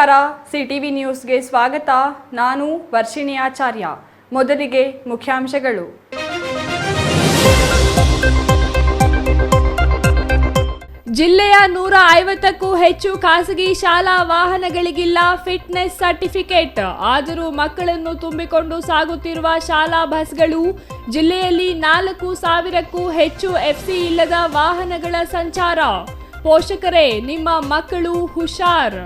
ನಮಸ್ಕಾರ, ಸಿಟಿವಿ ನ್ಯೂಸ್ಗೆ ಸ್ವಾಗತ. ನಾನು ವರ್ಷಿಣಿ ಆಚಾರ್ಯ. ಮೊದಲಿಗೆ ಮುಖ್ಯಾಂಶಗಳು. ಜಿಲ್ಲೆಯ 150ಕ್ಕೂ ಹೆಚ್ಚು ಖಾಸಗಿ ಶಾಲಾ ವಾಹನಗಳಿಗಿಲ್ಲ ಫಿಟ್ನೆಸ್ ಸರ್ಟಿಫಿಕೇಟ್. ಆದರೂ ಮಕ್ಕಳನ್ನು ತುಂಬಿಕೊಂಡು ಸಾಗುತ್ತಿರುವ ಶಾಲಾ ಬಸ್ಗಳು. ಜಿಲ್ಲೆಯಲ್ಲಿ 4,000ಕ್ಕೂ ಹೆಚ್ಚು ಎಫ್ಸಿ ಇಲ್ಲದ ವಾಹನಗಳ ಸಂಚಾರ. ಪೋಷಕರೇ, ನಿಮ್ಮ ಮಕ್ಕಳು ಹುಷಾರ್.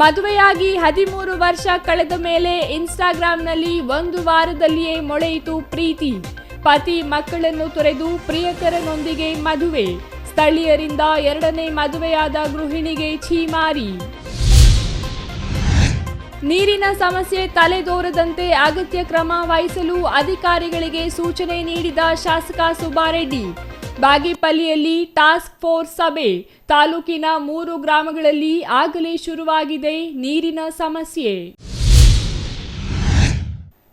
ಮದುವೆಯಾಗಿ 13 ವರ್ಷ ಕಳೆದ ಮೇಲೆ ಇನ್ಸ್ಟಾಗ್ರಾಂನಲ್ಲಿ 1 ವಾರದಲ್ಲಿಯೇ ಮೊಳೆಯಿತು ಪ್ರೀತಿ. ಪತಿ ಮಕ್ಕಳನ್ನು ತೊರೆದು ಪ್ರಿಯಕರನೊಂದಿಗೆ ಮದುವೆ. ಸ್ಥಳೀಯರಿಂದ 2ನೇ ಮದುವೆಯಾದ ಗೃಹಿಣಿಗೆ ಛೀಮಾರಿ. ನೀರಿನ ಸಮಸ್ಯೆ ತಲೆದೋರದಂತೆ ಅಗತ್ಯ ಕ್ರಮ ವಹಿಸಲು ಅಧಿಕಾರಿಗಳಿಗೆ ಸೂಚನೆ ನೀಡಿದ ಶಾಸಕ ಸುಬ್ಬಾರೆಡ್ಡಿ. ಬಾಗೇಪಲ್ಲಿಯಲ್ಲಿ ಟಾಸ್ಕ್ ಫೋರ್ಸ್ ಸಭೆ. ತಾಲೂಕಿನ 3 ಗ್ರಾಮಗಳಲ್ಲಿ ಆಗಲೇ ಶುರುವಾಗಿದೆ ನೀರಿನ ಸಮಸ್ಯೆ.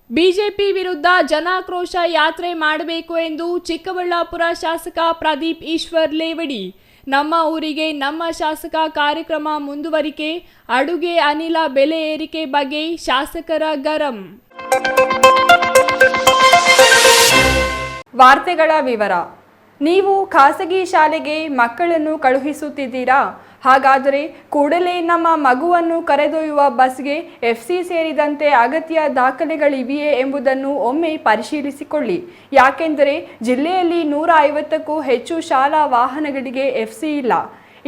ಬಿಜೆಪಿ ವಿರುದ್ಧ ಜನಾಕ್ರೋಶ ಯಾತ್ರೆ ಮಾಡಬೇಕು ಎಂದು ಚಿಕ್ಕಬಳ್ಳಾಪುರ ಶಾಸಕ ಪ್ರದೀಪ್ ಈಶ್ವರ್ ಲೇವಡಿ. ನಮ್ಮ ಊರಿಗೆ ನಮ್ಮ ಶಾಸಕ ಕಾರ್ಯಕ್ರಮ ಮುಂದುವರಿಕೆ. ಅಡುಗೆ ಅನಿಲ ಬೆಲೆ ಏರಿಕೆ ಬಗ್ಗೆ ಶಾಸಕರ ಗರಂ. ವಾರ್ತೆಗಳ ವಿವರ. ನೀವು ಖಾಸಗಿ ಶಾಲೆಗೆ ಮಕ್ಕಳನ್ನು ಕಳುಹಿಸುತ್ತಿದ್ದೀರಾ? ಹಾಗಾದರೆ ಕೂಡಲೇ ನಮ್ಮ ಮಗುವನ್ನು ಕರೆದೊಯ್ಯುವ ಬಸ್ಗೆ ಎಫ್ಸಿ ಸೇರಿದಂತೆ ಅಗತ್ಯ ದಾಖಲೆಗಳಿವೆಯೇ ಎಂಬುದನ್ನು ಒಮ್ಮೆ ಪರಿಶೀಲಿಸಿಕೊಳ್ಳಿ. ಯಾಕೆಂದರೆ ಜಿಲ್ಲೆಯಲ್ಲಿ 150ಕ್ಕೂ ಹೆಚ್ಚು ಶಾಲಾ ವಾಹನಗಳಿಗೆ ಎಫ್ಸಿ ಇಲ್ಲ.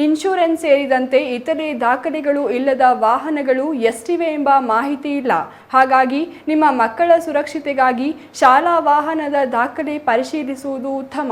ಇನ್ಶೂರೆನ್ಸ್ ಸೇರಿದಂತೆ ಇತರೆ ದಾಖಲೆಗಳು ಇಲ್ಲದ ವಾಹನಗಳು ಎಷ್ಟಿವೆ ಎಂಬ ಮಾಹಿತಿ ಇಲ್ಲ. ಹಾಗಾಗಿ ನಿಮ್ಮ ಮಕ್ಕಳ ಸುರಕ್ಷತೆಗಾಗಿ ಶಾಲಾ ವಾಹನದ ದಾಖಲೆ ಪರಿಶೀಲಿಸುವುದು ಉತ್ತಮ.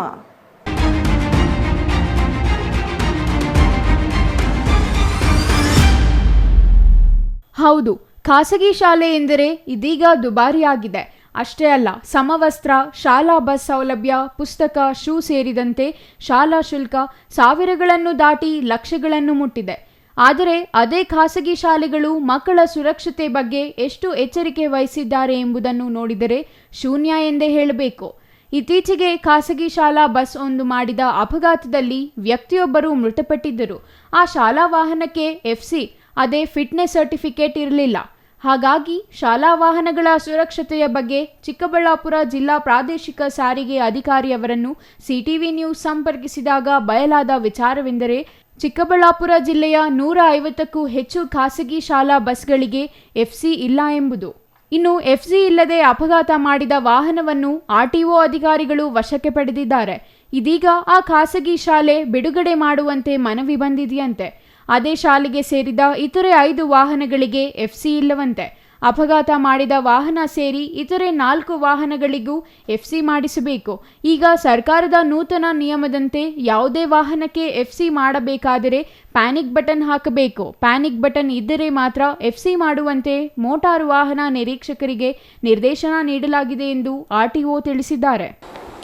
ಹೌದು, ಖಾಸಗಿ ಶಾಲೆ ಎಂದರೆ ಇದೀಗ ದುಬಾರಿಯಾಗಿದೆ. ಅಷ್ಟೇ ಅಲ್ಲ, ಸಮವಸ್ತ್ರ, ಶಾಲಾ ಬಸ್ ಸೌಲಭ್ಯ, ಪುಸ್ತಕ, ಶೂ ಸೇರಿದಂತೆ ಶಾಲಾ ಶುಲ್ಕ ಸಾವಿರಗಳನ್ನು ದಾಟಿ ಲಕ್ಷಗಳನ್ನು ಮುಟ್ಟಿದೆ. ಆದರೆ ಅದೇ ಖಾಸಗಿ ಶಾಲೆಗಳು ಮಕ್ಕಳ ಸುರಕ್ಷತೆ ಬಗ್ಗೆ ಎಷ್ಟು ಎಚ್ಚರಿಕೆ ವಹಿಸಿದ್ದಾರೆ ಎಂಬುದನ್ನು ನೋಡಿದರೆ ಶೂನ್ಯ ಎಂದೇ ಹೇಳಬೇಕು. ಇತ್ತೀಚೆಗೆ ಖಾಸಗಿ ಶಾಲಾ ಬಸ್ ಒಂದು ಮಾಡಿದ ಅಪಘಾತದಲ್ಲಿ ವ್ಯಕ್ತಿಯೊಬ್ಬರು ಮೃತಪಟ್ಟಿದ್ದರು. ಆ ಶಾಲಾ ವಾಹನಕ್ಕೆ ಎಫ್ಸಿ, ಅದೇ ಫಿಟ್ನೆಸ್ ಸರ್ಟಿಫಿಕೇಟ್ ಇರಲಿಲ್ಲ. ಹಾಗಾಗಿ ಶಾಲಾ ವಾಹನಗಳ ಸುರಕ್ಷತೆಯ ಬಗ್ಗೆ ಚಿಕ್ಕಬಳ್ಳಾಪುರ ಜಿಲ್ಲಾ ಪ್ರಾದೇಶಿಕ ಸಾರಿಗೆ ಅಧಿಕಾರಿಯವರನ್ನು ಸಿಟಿವಿ ನ್ಯೂಸ್ ಸಂಪರ್ಕಿಸಿದಾಗ ಬಯಲಾದ ವಿಚಾರವೆಂದರೆ ಚಿಕ್ಕಬಳ್ಳಾಪುರ ಜಿಲ್ಲೆಯ 150ಕ್ಕೂ ಹೆಚ್ಚು ಖಾಸಗಿ ಶಾಲಾ ಬಸ್ಗಳಿಗೆ ಎಫ್ಸಿ ಇಲ್ಲ ಎಂಬುದು. ಇನ್ನು ಎಫ್ಸಿ ಇಲ್ಲದೆ ಅಪಘಾತ ಮಾಡಿದ ವಾಹನವನ್ನು ಆರ್ಟಿಒ ಅಧಿಕಾರಿಗಳು ವಶಕ್ಕೆ ಪಡೆದಿದ್ದಾರೆ. ಇದೀಗ ಆ ಖಾಸಗಿ ಶಾಲೆ ಬಿಡುಗಡೆ ಮಾಡುವಂತೆ ಮನವಿ ಬಂದಿದೆಯಂತೆ. ಅದೇ ಶಾಲೆಗೆ ಸೇರಿದ ಇತರೆ 5 ವಾಹನಗಳಿಗೆ ಎಫ್ಸಿ ಇಲ್ಲವಂತೆ. ಅಪಘಾತ ಮಾಡಿದ ವಾಹನ ಸೇರಿ ಇತರೆ 4 ವಾಹನಗಳಿಗೂ ಎಫ್ಸಿ ಮಾಡಿಸಬೇಕು. ಈಗ ಸರ್ಕಾರದ ನೂತನ ನಿಯಮದಂತೆ ಯಾವುದೇ ವಾಹನಕ್ಕೆ ಎಫ್ಸಿ ಮಾಡಬೇಕಾದರೆ ಪ್ಯಾನಿಕ್ ಬಟನ್ ಹಾಕಬೇಕು. ಪ್ಯಾನಿಕ್ ಬಟನ್ ಇದ್ದರೆ ಮಾತ್ರ ಎಫ್ಸಿ ಮಾಡುವಂತೆ ಮೋಟಾರು ವಾಹನ ನಿರೀಕ್ಷಕರಿಗೆ ನಿರ್ದೇಶನ ನೀಡಲಾಗಿದೆ ಎಂದು ಆರ್ಟಿಒ ತಿಳಿಸಿದ್ದಾರೆ.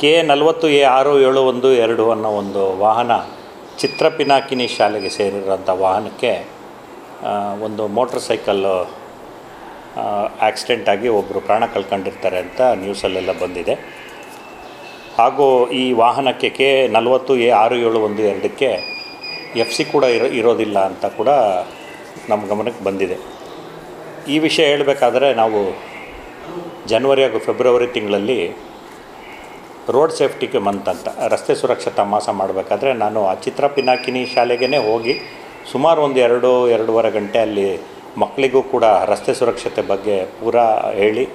K40A6712 ಅನ್ನೋ ಒಂದು ವಾಹನ ಚಿತ್ರಪಿನಾಕಿನಿ ಶಾಲೆಗೆ ಸೇರಿರೋಂಥ ವಾಹನಕ್ಕೆ ಒಂದು ಮೋಟ್ರ್ ಸೈಕಲ್ಲು ಆಕ್ಸಿಡೆಂಟ್ ಆಗಿ ಒಬ್ಬರು ಪ್ರಾಣ ಕಳ್ಕೊಂಡಿರ್ತಾರೆ ಅಂತ ನ್ಯೂಸಲ್ಲೆಲ್ಲ ಬಂದಿದೆ. ಹಾಗೂ ಈ ವಾಹನಕ್ಕೆ K40A6712ಕ್ಕೆ ಎಫ್ಸಿ ಕೂಡ ಇರೋದಿಲ್ಲ ಅಂತ ಕೂಡ ನಮ್ಮ ಗಮನಕ್ಕೆ ಬಂದಿದೆ. ಈ ವಿಷಯ ಹೇಳಬೇಕಾದ್ರೆ ನಾವು ಜನವರಿ ಹಾಗೂ ಫೆಬ್ರವರಿ ತಿಂಗಳಲ್ಲಿ ರೋಡ್ ಸೇಫ್ಟಿಗೆ ಮಂತ್ ಅಂತ ರಸ್ತೆ ಸುರಕ್ಷತಾ ಮಾಸ ಮಾಡಬೇಕಾದ್ರೆ ನಾನು ಆ ಚಿತ್ರ ಪಿನಾಕಿನಿ ಶಾಲೆಗೇ ಹೋಗಿ ಸುಮಾರು ಒಂದು 2-2.5 ಗಂಟೆ ಅಲ್ಲಿ ಮಕ್ಕಳಿಗೂ ಕೂಡ ರಸ್ತೆ ಸುರಕ್ಷತೆ ಬಗ್ಗೆ ಪೂರಾ ಹೇಳಿ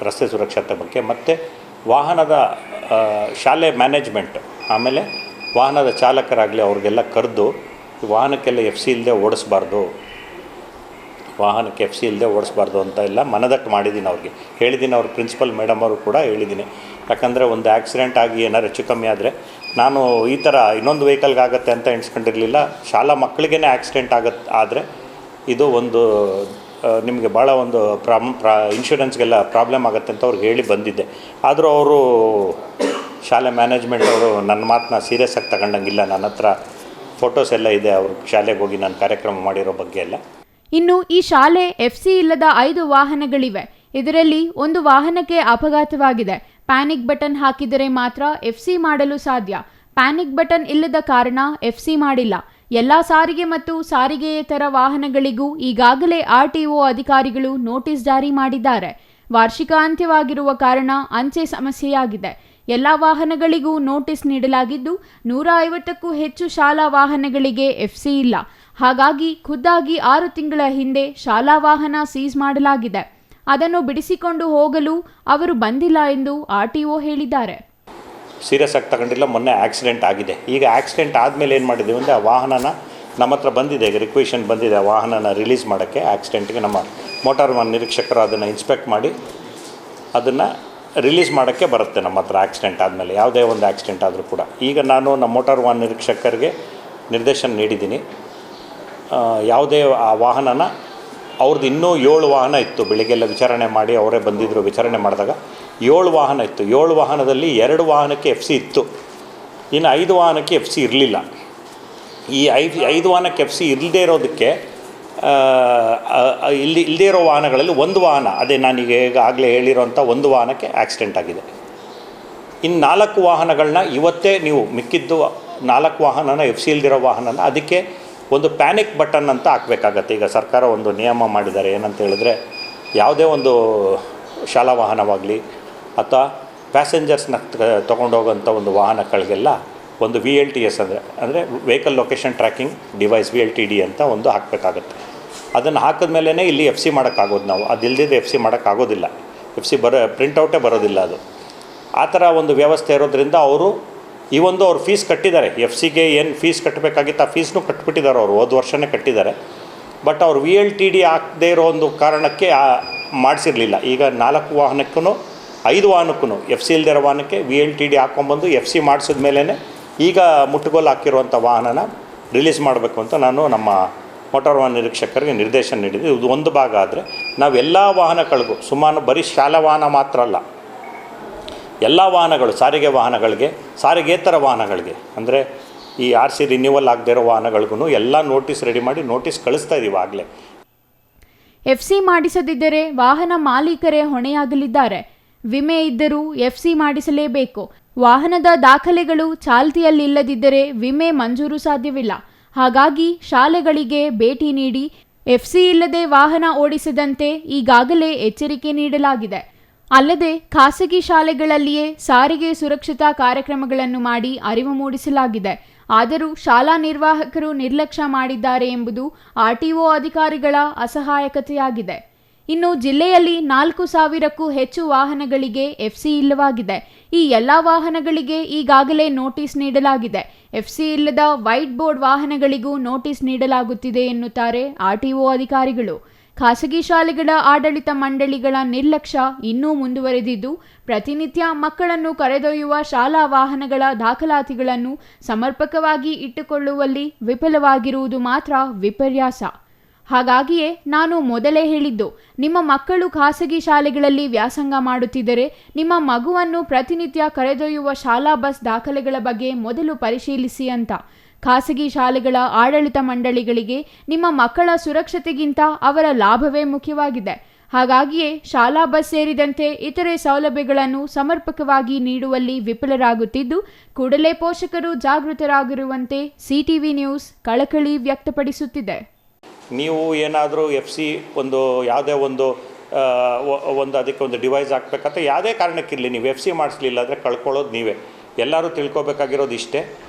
ರಸ್ತೆ ಸುರಕ್ಷತೆ ಬಗ್ಗೆ ಮತ್ತು ವಾಹನದ ಶಾಲೆ ಮ್ಯಾನೇಜ್ಮೆಂಟ್, ಆಮೇಲೆ ವಾಹನದ ಚಾಲಕರಾಗಲಿ ಅವ್ರಿಗೆಲ್ಲ ಕರೆದು ವಾಹನಕ್ಕೆಲ್ಲ ಎಫ್ಸಿ ಇಲ್ಲದೆ ಓಡಿಸ್ಬಾರ್ದು ಅಂತ ಎಲ್ಲ ಮನದಟ್ಟು ಮಾಡಿದ್ದೀನಿ. ಅವ್ರಿಗೆ ಹೇಳಿದ್ದೀನಿ, ಅವ್ರ ಪ್ರಿನ್ಸಿಪಲ್ ಮೇಡಮ್ ಅವರು ಕೂಡ ಹೇಳಿದ್ದೀನಿ. ಯಾಕಂದರೆ ಒಂದು ಆಕ್ಸಿಡೆಂಟ್ ಆಗಿ ಏನಾರು ಹೆಚ್ಚು ಕಮ್ಮಿ ಆದರೆ ನಾನು ಈ ಥರ ಇನ್ನೊಂದು ವೆಹಿಕಲ್ಗೆ ಆಗುತ್ತೆ ಅಂತ ಎಣಿಸ್ಕೊಂಡಿರಲಿಲ್ಲ. ಶಾಲಾ ಮಕ್ಕಳಿಗೇ ಆಕ್ಸಿಡೆಂಟ್ ಆದರೆ ಇದು ಒಂದು ನಿಮಗೆ ಭಾಳ ಒಂದು ಇನ್ಶೂರೆನ್ಸ್ಗೆಲ್ಲ ಪ್ರಾಬ್ಲಮ್ ಆಗುತ್ತೆ ಅಂತ ಅವ್ರಿಗೆ ಹೇಳಿ ಬಂದಿದ್ದೆ. ಆದರೂ ಅವರು ಶಾಲೆ ಮ್ಯಾನೇಜ್ಮೆಂಟ್ ಅವರು ನನ್ನ ಮಾತನ್ನ ಸೀರಿಯಸ್ ಆಗಿ ತಗೊಂಡಂಗಿಲ್ಲ. ನನ್ನ ಹತ್ರ ಫೋಟೋಸ್ ಎಲ್ಲ ಇದೆ ಅವ್ರ ಶಾಲೆಗೆ ಹೋಗಿ ನಾನು ಕಾರ್ಯಕ್ರಮ ಮಾಡಿರೋ ಬಗ್ಗೆ ಎಲ್ಲ. ಇನ್ನು ಈ ಶಾಲೆ ಎಫ್ಸಿ ಇಲ್ಲದ 5 ವಾಹನಗಳಿವೆ. ಇದರಲ್ಲಿ ಒಂದು ವಾಹನಕ್ಕೆ ಅಪಘಾತವಾಗಿದೆ. ಪ್ಯಾನಿಕ್ ಬಟನ್ ಹಾಕಿದರೆ ಮಾತ್ರ ಎಫ್ಸಿ ಮಾಡಲು ಸಾಧ್ಯ. ಪ್ಯಾನಿಕ್ ಬಟನ್ ಇಲ್ಲದ ಕಾರಣ FC ಮಾಡಿಲ್ಲ. ಎಲ್ಲ ಸಾರಿಗೆ ಮತ್ತು ಸಾರಿಗೆಯೇತರ ವಾಹನಗಳಿಗೂ ಈಗಾಗಲೇ RTO ಅಧಿಕಾರಿಗಳು ನೋಟಿಸ್ ಜಾರಿ ಮಾಡಿದ್ದಾರೆ. ವಾರ್ಷಿಕ ಅಂತ್ಯವಾಗಿರುವ ಕಾರಣ ಅಂಚೆ ಸಮಸ್ಯೆಯಾಗಿದೆ. ಎಲ್ಲ ವಾಹನಗಳಿಗೂ ನೋಟಿಸ್ ನೀಡಲಾಗಿದ್ದು 150ಕ್ಕೂ ಹೆಚ್ಚು ಶಾಲಾ ವಾಹನಗಳಿಗೆ FC ಇಲ್ಲ. ಹಾಗಾಗಿ ಖುದ್ದಾಗಿ 6 ತಿಂಗಳ ಹಿಂದೆ ಶಾಲಾ ವಾಹನ ಸೀಸ್ ಮಾಡಲಾಗಿದೆ. ಅದನ್ನು ಬಿಡಿಸಿಕೊಂಡು ಹೋಗಲು ಅವರು ಬಂದಿಲ್ಲ ಎಂದು RTO ಹೇಳಿದ್ದಾರೆ. ಸೀರಿಯಸ್ ಆಗಿ ತಗೊಂಡಿಲ್ಲ. ಮೊನ್ನೆ ಆಕ್ಸಿಡೆಂಟ್ ಆಗಿದೆ. ಈಗ ಆಕ್ಸಿಡೆಂಟ್ ಆದಮೇಲೆ ಏನು ಮಾಡಿದ್ದೀವಿ ಅಂದರೆ ಆ ವಾಹನನ ನಮ್ಮ ಹತ್ರ ಬಂದಿದೆ, ಈಗ ರಿಕ್ವೆಷನ್ ಬಂದಿದೆ ಆ ವಾಹನನ ರಿಲೀಸ್ ಮಾಡೋಕ್ಕೆ. ಆಕ್ಸಿಡೆಂಟ್ಗೆ ನಮ್ಮ ಮೋಟಾರ್ ವಾಹನ ನಿರೀಕ್ಷಕರು ಅದನ್ನು ಇನ್ಸ್ಪೆಕ್ಟ್ ಮಾಡಿ ಅದನ್ನು ರಿಲೀಸ್ ಮಾಡೋಕ್ಕೆ ಬರುತ್ತೆ ನಮ್ಮ ಹತ್ರ. ಆಕ್ಸಿಡೆಂಟ್ ಆದಮೇಲೆ ಯಾವುದೇ ಒಂದು ಆಕ್ಸಿಡೆಂಟ್ ಆದರೂ ಕೂಡ ಈಗ ನಾನು ನಮ್ಮ ಮೋಟಾರ್ ವಾಹನ ನಿರೀಕ್ಷಕರಿಗೆ ನಿರ್ದೇಶನ ನೀಡಿದ್ದೀನಿ. ಯಾವುದೇ ಆ ವಾಹನನ ಅವ್ರದ್ದು ಇನ್ನೂ 7 ವಾಹನ ಇತ್ತು. ಬೆಳಿಗ್ಗೆಲ್ಲ ವಿಚಾರಣೆ ಮಾಡಿ ಅವರೇ ಬಂದಿದ್ದರು. ವಿಚಾರಣೆ ಮಾಡಿದಾಗ 7 ವಾಹನ ಇತ್ತು. 7 ವಾಹನದಲ್ಲಿ 2 ವಾಹನಕ್ಕೆ FC ಇತ್ತು, ಇನ್ನು 5 ವಾಹನಕ್ಕೆ FC ಇರಲಿಲ್ಲ. ಈ 5 ವಾಹನಕ್ಕೆ FC ಇಲ್ಲದೇ ಇರೋದಕ್ಕೆ ಇಲ್ಲದೇ ಇರೋ ವಾಹನಗಳಲ್ಲಿ ಒಂದು ವಾಹನ, ಅದೇ ನಾನೀಗ ಆಗಲೇ ಹೇಳಿರೋಂಥ ಒಂದು ವಾಹನಕ್ಕೆ ಆಕ್ಸಿಡೆಂಟ್ ಆಗಿದೆ. ಇನ್ನು 4 ವಾಹನಗಳನ್ನ ಇವತ್ತೇ ನೀವು ಮಿಕ್ಕಿದ್ದು 4 ವಾಹನನ FC ಇಲ್ದಿರೋ ವಾಹನನ ಅದಕ್ಕೆ ಒಂದು ಪ್ಯಾನಿಕ್ ಬಟನ್ ಅಂತ ಹಾಕಬೇಕಾಗತ್ತೆ. ಈಗ ಸರ್ಕಾರ ಒಂದು ನಿಯಮ ಮಾಡಿದ್ದಾರೆ. ಏನಂತ ಹೇಳಿದ್ರೆ ಯಾವುದೇ ಒಂದು ಶಾಲಾ ವಾಹನವಾಗಲಿ ಅಥವಾ ಪ್ಯಾಸೆಂಜರ್ಸ್ನ ತೊಗೊಂಡೋಗೋಂಥ ಒಂದು ವಾಹನಗಳಿಗೆಲ್ಲ ಒಂದು VLTS ಅಂದರೆ vehicle location tracking device VLTD ಅಂತ ಒಂದು ಹಾಕಬೇಕಾಗತ್ತೆ. ಅದನ್ನು ಹಾಕಿದ್ಮೇಲೆ ಇಲ್ಲಿ FC ಮಾಡೋಕ್ಕಾಗೋದು. ನಾವು ಅದಿಲ್ಲದಿದ್ದರೆ FC ಮಾಡೋಕ್ಕಾಗೋದಿಲ್ಲ. FC ಪ್ರಿಂಟೌಟೇ ಬರೋದಿಲ್ಲ ಅದು. ಆ ಥರ ಒಂದು ವ್ಯವಸ್ಥೆ ಇರೋದ್ರಿಂದ ಅವರು ಈ ಒಂದು ಅವ್ರು ಫೀಸ್ ಕಟ್ಟಿದ್ದಾರೆ. FCಗೆ ಏನು ಫೀಸ್ ಕಟ್ಟಬೇಕಾಗಿತ್ತು ಆ ಫೀಸ್ನೂ ಕಟ್ಬಿಟ್ಟಿದ್ದಾರೆ. ಅವರು ಹೋದ ವರ್ಷವೇ ಕಟ್ಟಿದ್ದಾರೆ. ಬಟ್ ಅವ್ರು VLTD ಹಾಕದೇ ಇರೋ ಒಂದು ಕಾರಣಕ್ಕೆ ಮಾಡಿಸಿರಲಿಲ್ಲ. ಈಗ 4 ವಾಹನಕ್ಕೂ 5 ವಾಹನಕ್ಕೂ FC ಇಲ್ದಿರೋ ವಾಹನಕ್ಕೆ VLTD ಹಾಕ್ಕೊಂಬಂದು FC ಮಾಡಿಸಿದ ಮೇಲೇ ಈಗ ಮುಟ್ಟುಗೋಲು ಹಾಕಿರುವಂಥ ವಾಹನನ ರಿಲೀಸ್ ಮಾಡಬೇಕು ಅಂತ ನಾನು ನಮ್ಮ ಮೋಟಾರ್ ವಾಹನ ನಿರೀಕ್ಷಕರಿಗೆ ನಿರ್ದೇಶನ ನೀಡಿದ್ದೆ. ಇದು ಒಂದು ಭಾಗ. ಆದರೆ ನಾವೆಲ್ಲ ವಾಹನಗಳಿಗೂ ಸುಮಾರು ಬರೀ ಶಾಲಾ ವಾಹನ ಮಾತ್ರ ಅಲ್ಲ, ಎಲ್ಲ ವಾಹನಗಳು, ಸಾರಿಗೆ ವಾಹನಗಳಿಗೆ, ಸಾರಿಗೇತರ ವಾಹನಗಳಿಗೆ ಅಂದರೆ ಈ RC ರಿನ್ಯೂವಲ್ ಆಗದೇ ಇರೋ ವಾಹನಗಳಿಗೂ ಎಲ್ಲ ನೋಟಿಸ್ ರೆಡಿ ಮಾಡಿ ನೋಟಿಸ್ ಕಳಿಸ್ತಾ ಇದ್ದೀವಿ ಆಗಲೇ. FC ಮಾಡಿಸದಿದ್ದರೆ ವಾಹನ ಮಾಲೀಕರೇ ಹೊಣೆಯಾಗಲಿದ್ದಾರೆ. ವಿಮೆ ಇದ್ದರೂ FC ಮಾಡಿಸಲೇಬೇಕು. ವಾಹನದ ದಾಖಲೆಗಳು ಚಾಲ್ತಿಯಲ್ಲಿಲ್ಲದಿದ್ದರೆ ವಿಮೆ ಮಂಜೂರು ಸಾಧ್ಯವಿಲ್ಲ. ಹಾಗಾಗಿ ಶಾಲೆಗಳಿಗೆ ಭೇಟಿ ನೀಡಿ FC ಇಲ್ಲದೆ ವಾಹನ ಓಡಿಸದಂತೆ ಈಗಾಗಲೇ ಎಚ್ಚರಿಕೆ ನೀಡಲಾಗಿದೆ. ಅಲ್ಲದೆ ಖಾಸಗಿ ಶಾಲೆಗಳಲ್ಲಿಯೇ ಸಾರಿಗೆ ಸುರಕ್ಷತಾ ಕಾರ್ಯಕ್ರಮಗಳನ್ನು ಮಾಡಿ ಅರಿವು ಮೂಡಿಸಲಾಗಿದೆ. ಆದರೂ ಶಾಲಾ ನಿರ್ವಾಹಕರು ನಿರ್ಲಕ್ಷ್ಯ ಮಾಡಿದ್ದಾರೆ ಎಂಬುದು RTO ಅಧಿಕಾರಿಗಳ ಅಸಹಾಯಕತೆಯಾಗಿದೆ. ಇನ್ನು ಜಿಲ್ಲೆಯಲ್ಲಿ 4,000ಕ್ಕೂ ಹೆಚ್ಚು ವಾಹನಗಳಿಗೆ FC ಇಲ್ಲವಾಗಿದೆ. ಈ ಎಲ್ಲ ವಾಹನಗಳಿಗೆ ಈಗಾಗಲೇ ನೋಟಿಸ್ ನೀಡಲಾಗಿದೆ. FC ಇಲ್ಲದ ವೈಟ್ ಬೋರ್ಡ್ ವಾಹನಗಳಿಗೂ ನೋಟಿಸ್ ನೀಡಲಾಗುತ್ತಿದೆ ಎನ್ನುತ್ತಾರೆ RTO ಅಧಿಕಾರಿಗಳು. ಖಾಸಗಿ ಶಾಲೆಗಳ ಆಡಳಿತ ಮಂಡಳಿಗಳ ನಿರ್ಲಕ್ಷ್ಯ ಇನ್ನೂ ಮುಂದುವರೆದಿದ್ದು, ಪ್ರತಿನಿತ್ಯ ಮಕ್ಕಳನ್ನು ಕರೆದೊಯ್ಯುವ ಶಾಲಾ ವಾಹನಗಳ ದಾಖಲಾತಿಗಳನ್ನು ಸಮರ್ಪಕವಾಗಿ ಇಟ್ಟುಕೊಳ್ಳುವಲ್ಲಿ ವಿಫಲವಾಗಿರುವುದು ಮಾತ್ರ ವಿಪರ್ಯಾಸ. ಹಾಗಾಗಿಯೇ ನಾನು ಮೊದಲೇ ಹೇಳಿದ್ದು, ನಿಮ್ಮ ಮಕ್ಕಳು ಖಾಸಗಿ ಶಾಲೆಗಳಲ್ಲಿ ವ್ಯಾಸಂಗ ಮಾಡುತ್ತಿದ್ದರೆ ನಿಮ್ಮ ಮಗುವನ್ನು ಪ್ರತಿನಿತ್ಯ ಕರೆದೊಯ್ಯುವ ಶಾಲಾ ಬಸ್ ದಾಖಲೆಗಳ ಬಗ್ಗೆ ಮೊದಲು ಪರಿಶೀಲಿಸಿ ಅಂತ. ಖಾಸಗಿ ಶಾಲೆಗಳ ಆಡಳಿತ ಮಂಡಳಿಗಳಿಗೆ ನಿಮ್ಮ ಮಕ್ಕಳ ಸುರಕ್ಷತೆಗಿಂತ ಅವರ ಲಾಭವೇ ಮುಖ್ಯವಾಗಿದೆ. ಹಾಗಾಗಿಯೇ ಶಾಲಾ ಬಸ್ ಸೇರಿದಂತೆ ಇತರೆ ಸೌಲಭ್ಯಗಳನ್ನು ಸಮರ್ಪಕವಾಗಿ ನೀಡುವಲ್ಲಿ ವಿಫಲರಾಗುತ್ತಿದ್ದು, ಕೂಡಲೇ ಪೋಷಕರು ಜಾಗೃತರಾಗಿರುವಂತೆ CTV ನ್ಯೂಸ್ ಕಳಕಳಿ ವ್ಯಕ್ತಪಡಿಸುತ್ತಿದೆ. ನೀವು ಏನಾದರೂ FC ಒಂದು ಯಾವುದೇ ಒಂದು ಅದಕ್ಕೆ ಒಂದು ಡಿವೈಸ್ ಹಾಕಬೇಕಂತ ಯಾವುದೇ ಕಾರಣಕ್ಕಿರಲಿ, ನೀವು FC ಮಾಡಿಸ್ಲಿಲ್ಲ ಅಂದರೆ ಕಳ್ಕೊಳ್ಳೋದು ನೀವೇ. ಎಲ್ಲರೂ ತಿಳ್ಕೊಬೇಕಾಗಿರೋದು ಇಷ್ಟೇ.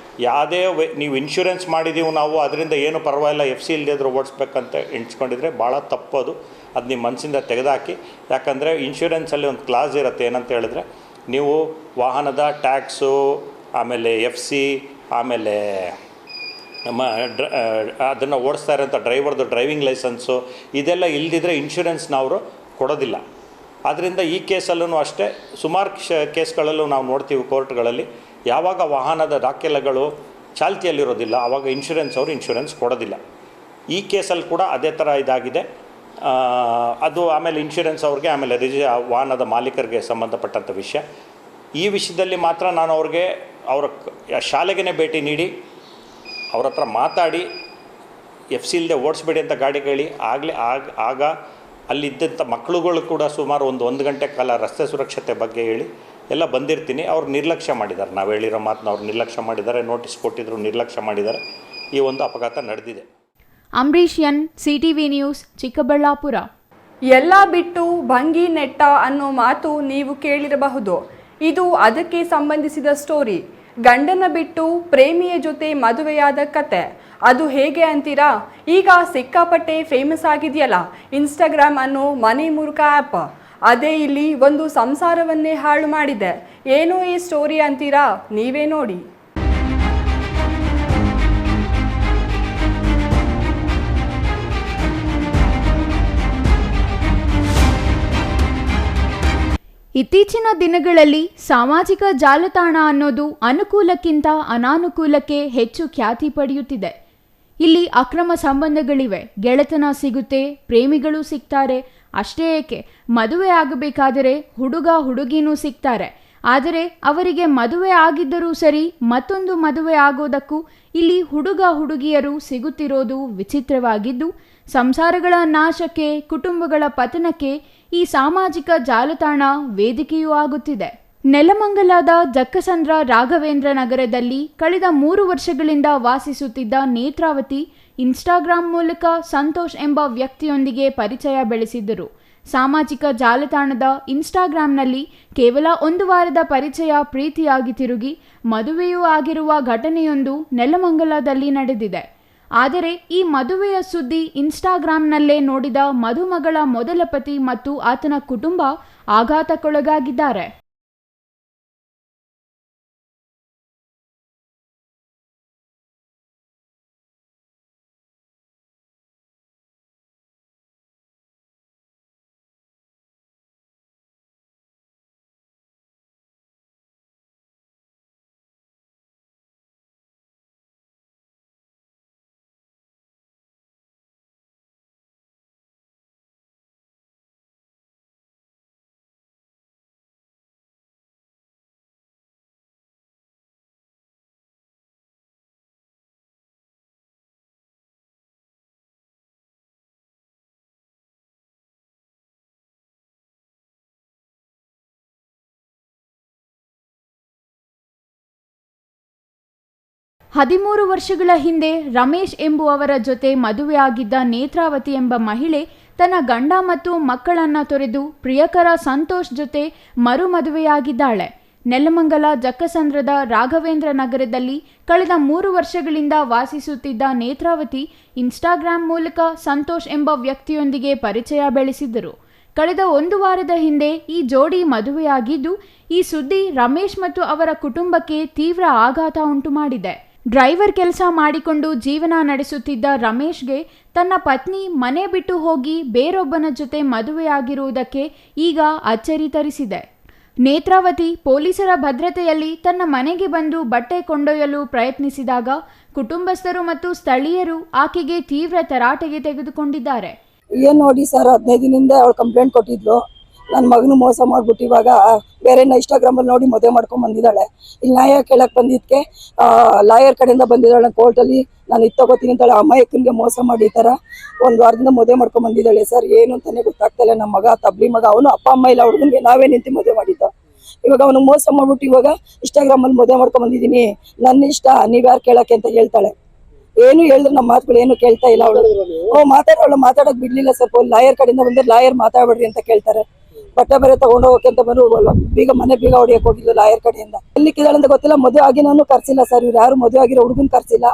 ಯಾವುದೇ ನೀವು ಇನ್ಶೂರೆನ್ಸ್ ಮಾಡಿದ್ದೀವಿ ನಾವು, ಅದರಿಂದ ಏನು ಪರವಾಗಿಲ್ಲ, FC ಇಲ್ಲದಿದ್ರೂ ಓಡಿಸ್ಬೇಕಂತ ಎಣಿಸ್ಕೊಂಡಿದ್ರೆ ಭಾಳ ತಪ್ಪದು. ಅದು ನಿಮ್ಮ ಮನಸ್ಸಿಂದ ತೆಗೆದುಹಾಕಿ. ಯಾಕಂದರೆ ಇನ್ಶೂರೆನ್ಸಲ್ಲಿ ಒಂದು ಕ್ಲಾಸ್ ಇರುತ್ತೆ. ಏನಂತ ಹೇಳಿದ್ರೆ, ನೀವು ವಾಹನದ ಟ್ಯಾಕ್ಸು, ಆಮೇಲೆ FC, ಆಮೇಲೆ ಅದನ್ನು ಓಡಿಸ್ತಾ ಇರೋಂಥ ಡ್ರೈವರ್ದು ಡ್ರೈವಿಂಗ್ ಲೈಸೆನ್ಸು, ಇದೆಲ್ಲ ಇಲ್ಲದಿದ್ದರೆ ಇನ್ಶೂರೆನ್ಸ್ನವರು ಕೊಡೋದಿಲ್ಲ. ಆದ್ದರಿಂದ ಈ ಕೇಸಲ್ಲೂ ಅಷ್ಟೇ, ಸುಮಾರು ಕೇಸ್ಗಳಲ್ಲೂ ನಾವು ನೋಡ್ತೀವಿ ಕೋರ್ಟ್ಗಳಲ್ಲಿ, ಯಾವಾಗ ವಾಹನದ ದಾಖಲೆಗಳು ಚಾಲ್ತಿಯಲ್ಲಿರೋದಿಲ್ಲ ಆವಾಗ ಅವರು ಇನ್ಶೂರೆನ್ಸ್ ಕೊಡೋದಿಲ್ಲ. ಈ ಕೇಸಲ್ಲಿ ಕೂಡ ಅದೇ ಥರ ಇದಾಗಿದೆ. ಅದು ಆಮೇಲೆ ಇನ್ಶೂರೆನ್ಸ್ ಅವ್ರಿಗೆ, ಆಮೇಲೆ ವಾಹನದ ಮಾಲೀಕರಿಗೆ ಸಂಬಂಧಪಟ್ಟಂಥ ವಿಷಯ. ಈ ವಿಷಯದಲ್ಲಿ ಮಾತ್ರ ನಾನು ಅವ್ರಿಗೆ ಅವರ ಶಾಲೆಗೇ ಭೇಟಿ ನೀಡಿ ಅವ್ರ ಹತ್ರ ಮಾತಾಡಿ FC ಇಲ್ಲದೆ ಓಡಿಸ್ಬೇಡಿ ಅಂತ ಗಾಡಿಗಳು ಆಗ ಅಲ್ಲಿದ್ದಂಥ ಮಕ್ಕಳುಗಳು ಕೂಡ ಸುಮಾರು ಒಂದು ಗಂಟೆ ಕಾಲ ರಸ್ತೆ ಸುರಕ್ಷತೆ ಬಗ್ಗೆ ಹೇಳಿ ಎಲ್ಲ ಬಂದಿರ್ತೀನಿ. ಅವ್ರು ನಿರ್ಲಕ್ಷ್ಯ ಮಾಡಿದ್ದಾರೆ, ನಾವು ಹೇಳಿರೋ ಮಾತನ್ನ ಅವ್ರು ನಿರ್ಲಕ್ಷ್ಯ ಮಾಡಿದ್ದಾರೆ, ನೋಟಿಸ್ ಕೊಟ್ಟಿದ್ರು ನಿರ್ಲಕ್ಷ್ಯ ಮಾಡಿದ್ದಾರೆ. ಈ ಒಂದು ಅಪಘಾತ ನಡೆದಿದೆ. Ambareesh N, CTV news, Chikkaballapur. ಎಲ್ಲ ಬಿಟ್ಟು ಭಂಗಿ ನೆಟ್ಟ ಅನ್ನೋ ಮಾತು ನೀವು ಕೇಳಿರಬಹುದು. ಇದು ಅದಕ್ಕೆ ಸಂಬಂಧಿಸಿದ ಸ್ಟೋರಿ. ಗಂಡನ ಬಿಟ್ಟು ಪ್ರೇಮಿಯ ಜೊತೆ ಮದುವೆಯಾದ ಕತೆ. ಅದು ಹೇಗೆ ಅಂತೀರಾ? ಈಗ ಸಿಕ್ಕಾಪಟ್ಟೆ ಫೇಮಸ್ ಆಗಿದೆಯಲ್ಲ ಇನ್ಸ್ಟಾಗ್ರಾಮ್ ಅನ್ನೋ ಮನೆ ಮುರುಕ ಆ್ಯಪ್. ಅದೇ ಇಲ್ಲಿ ಒಂದು ಸಂಸಾರವನ್ನೇ ಹಾಳು ಮಾಡಿದೆ. ಏನು ಈ ಸ್ಟೋರಿ ಅಂತೀರಾ? ನೀವೇ ನೋಡಿ. ಇತ್ತೀಚಿನ ದಿನಗಳಲ್ಲಿ ಸಾಮಾಜಿಕ ಜಾಲತಾಣ ಅನ್ನೋದು ಅನುಕೂಲಕ್ಕಿಂತ ಅನಾನುಕೂಲಕ್ಕೆ ಹೆಚ್ಚು ಖ್ಯಾತಿ ಪಡೆಯುತ್ತಿದೆ. ಇಲ್ಲಿ ಅಕ್ರಮ ಸಂಬಂಧಗಳಿವೆ, ಗೆಳೆತನ ಸಿಗುತ್ತೆ, ಪ್ರೇಮಿಗಳು ಸಿಗ್ತಾರೆ. ಅಷ್ಟೇ ಏಕೆ, ಮದುವೆ ಆಗಬೇಕಾದರೆ ಹುಡುಗ ಹುಡುಗಿನೂ ಸಿಗ್ತಾರೆ. ಆದರೆ ಅವರಿಗೆ ಮದುವೆ ಆಗಿದ್ದರೂ ಸರಿ, ಮತ್ತೊಂದು ಮದುವೆ ಆಗೋದಕ್ಕೂ ಇಲ್ಲಿ ಹುಡುಗ ಹುಡುಗಿಯರು ಸಿಗುತ್ತಿರೋದು ವಿಚಿತ್ರವಾಗಿದ್ದು, ಸಂಸಾರಗಳ ನಾಶಕ್ಕೆ, ಕುಟುಂಬಗಳ ಪತನಕ್ಕೆ ಈ ಸಾಮಾಜಿಕ ಜಾಲತಾಣ ವೇದಿಕೆಯೂ ಆಗುತ್ತಿದೆ. ನೆಲಮಂಗಲದ ಜಕ್ಕಸಂದ್ರ ರಾಘವೇಂದ್ರ ನಗರದಲ್ಲಿ ಕಳೆದ 3 ವರ್ಷಗಳಿಂದ ವಾಸಿಸುತ್ತಿದ್ದ ನೇತ್ರಾವತಿ ಇನ್ಸ್ಟಾಗ್ರಾಮ್ ಮೂಲಕ ಸಂತೋಷ್ ಎಂಬ ವ್ಯಕ್ತಿಯೊಂದಿಗೆ ಪರಿಚಯ ಬೆಳೆಸಿದ್ದರು. ಸಾಮಾಜಿಕ ಜಾಲತಾಣದ ಇನ್ಸ್ಟಾಗ್ರಾಂನಲ್ಲಿ ಕೇವಲ 1 ವಾರದ ಪರಿಚಯ ಪ್ರೀತಿಯಾಗಿ ತಿರುಗಿ ಮದುವೆಯೂ ಆಗಿರುವ ಘಟನೆಯೊಂದು ನೆಲಮಂಗಲದಲ್ಲಿ ನಡೆದಿದೆ. ಆದರೆ ಈ ಮದುವೆಯ ಸುದ್ದಿ ಇನ್ಸ್ಟಾಗ್ರಾಂನಲ್ಲೇ ನೋಡಿದ ಮದುಮಗಳ ಮೊದಲ ಪತಿ ಮತ್ತು ಆತನ ಕುಟುಂಬ ಆಘಾತಕ್ಕೊಳಗಾಗಿದ್ದಾರೆ. ಹದಿಮೂರು ವರ್ಷಗಳ ಹಿಂದೆ ರಮೇಶ್ ಎಂಬುವವರ ಜೊತೆ ಮದುವೆಯಾಗಿದ್ದ ನೇತ್ರಾವತಿ ಎಂಬ ಮಹಿಳೆ ತನ್ನ ಗಂಡ ಮತ್ತು ಮಕ್ಕಳನ್ನ ತೊರೆದು ಪ್ರಿಯಕರ ಸಂತೋಷ್ ಜೊತೆ ಮರು ಮದುವೆಯಾಗಿದ್ದಾಳೆ. ನೆಲಮಂಗಲ ಜಕ್ಕಸಂದ್ರದ ರಾಘವೇಂದ್ರ ನಗರದಲ್ಲಿ ಕಳೆದ 3 ವರ್ಷಗಳಿಂದ ವಾಸಿಸುತ್ತಿದ್ದ ನೇತ್ರಾವತಿ ಇನ್ಸ್ಟಾಗ್ರಾಂ ಮೂಲಕ ಸಂತೋಷ್ ಎಂಬ ವ್ಯಕ್ತಿಯೊಂದಿಗೆ ಪರಿಚಯ ಬೆಳೆಸಿದ್ದರು. ಕಳೆದ 1 ವಾರದ ಹಿಂದೆ ಈ ಜೋಡಿ ಮದುವೆಯಾಗಿದ್ದು, ಈ ಸುದ್ದಿ ರಮೇಶ್ ಮತ್ತು ಅವರ ಕುಟುಂಬಕ್ಕೆ ತೀವ್ರ ಆಘಾತ ಉಂಟು ಮಾಡಿದೆ. ಡ್ರೈವರ್ ಕೆಲಸ ಮಾಡಿಕೊಂಡು ಜೀವನ ನಡೆಸುತ್ತಿದ್ದ ರಮೇಶ್ಗೆ ತನ್ನ ಪತ್ನಿ ಮನೆ ಬಿಟ್ಟು ಹೋಗಿ ಬೇರೊಬ್ಬನ ಜೊತೆ ಮದುವೆಯಾಗಿರುವುದಕ್ಕೆ ಈಗ ಅಚ್ಚರಿ ತರಿಸಿದೆ. ನೇತ್ರಾವತಿ ಪೊಲೀಸರ ಭದ್ರತೆಯಲ್ಲಿ ತನ್ನ ಮನೆಗೆ ಬಂದು ಬಟ್ಟೆ ಕೊಂಡೊಯ್ಯಲು ಪ್ರಯತ್ನಿಸಿದಾಗ ಕುಟುಂಬಸ್ಥರು ಮತ್ತು ಸ್ಥಳೀಯರು ಆಕೆಗೆ ತೀವ್ರ ತರಾಟೆಗೆ ತೆಗೆದುಕೊಂಡಿದ್ದಾರೆ. ಏನ್ ನೋಡಿ ಸರ್, 15 ದಿನದಿಂದ ಅವಳು ಕಂಪ್ಲೇಂಟ್ ಕೊಟ್ಟಿದ್ಲು. ನನ್ನ ಮಗನು ಮೋಸ ಮಾಡ್ಬಿಟ್ಟು ಇವಾಗ ಬೇರೆನ ಇನ್ಸ್ಟಾಗ್ರಾಮಲ್ಲಿ ನೋಡಿ ಮದುವೆ ಮಾಡ್ಕೊಂಡ್ ಬಂದಿದ್ದಾಳೆ. ಇಲ್ಲಿ ನ್ಯಾಯ ಕೇಳಕ್ ಬಂದಿದ್ಕೆ ಲಾಯರ್ ಕಡೆಯಿಂದ ಬಂದಿದ್ದಾಳೆ. ಕೋರ್ಟಲ್ಲಿ ನಾನು ಇದು ತಗೋತೀನಿ ಅಂತಾಳೆ. ಅಮ್ಮಾಯಕ್ಕನಿಗೆ ಮೋಸ ಮಾಡಿ ಈ ಥರ 1 ವಾರದಿಂದ ಮದುವೆ ಮಾಡ್ಕೊಂಡ್ ಬಂದಿದ್ದಾಳೆ. ಸರ್ ಏನು ಅಂತಾನೆ ಗೊತ್ತಾಗ್ತಿಲ್ಲ. ನಮ್ಮ ಮಗ ತಬ್ಲಿ ಮಗ, ಅವನು ಅಪ್ಪ ಅಮ್ಮ ಇಲ್ಲ ಹುಡುಗನಿಗೆ, ನಾವೇ ನಿಂತು ಮದುವೆ ಮಾಡಿದ್ದ. ಇವಾಗ ಅವನು ಮೋಸ ಮಾಡ್ಬಿಟ್ಟು ಇವಾಗ ಇನ್ಸ್ಟಾಗ್ರಾಮಲ್ಲಿ ಮದುವೆ ಮಾಡ್ಕೊಂಡ್ ಬಂದಿದ್ದೀನಿ, ನನ್ನ ಇಷ್ಟ, ನೀವ್ಯಾರು ಕೇಳಕ್ಕೆ ಅಂತ ಹೇಳ್ತಾಳೆ. ಏನು ಹೇಳಿದ್ರು ನಮ್ಮ ಮಾತುಗಳು ಏನು ಕೇಳ್ತಾ ಇಲ್ಲ ಅವಳು. ಮಾತಾಡಕ್ ಬಿಡ್ಲಿಲ್ಲ ಸರ್. ಲಾಯರ್ ಕಡೆಯಿಂದ ಬಂದ್ರೆ ಲಾಯರ್ ಮಾತಾಡ್ಬೇಡ್ರಿ ಅಂತ ಕೇಳ್ತಾರೆ. ಬಟ್ಟೆ ಬೇರೆ ತಗೊಂಡು ಹೋಗಕ್ಕೆ ಅಂತ ಬಂದು ಮನೆ ಬೀಗ ಹೊಡಿಯಕ್ ಹೋಗಿದ್ಲು ಲಾಯರ್ ಕಡೆಯಿಂದ. ಎಲ್ಲಿಕ್ಕಿದ್ದಾಳೆ ಅಂತ ಗೊತ್ತಿಲ್ಲ. ಮದುವೆ ಆಗಿ ನಾನು ಕರ್ಸಿಲ್ಲ ಸರ್. ಇವ್ರು ಯಾರು ಮದುವೆ ಆಗಿರೋ ಹುಡುಗನ್ ಕರ್ಸಿಲ್ಲ.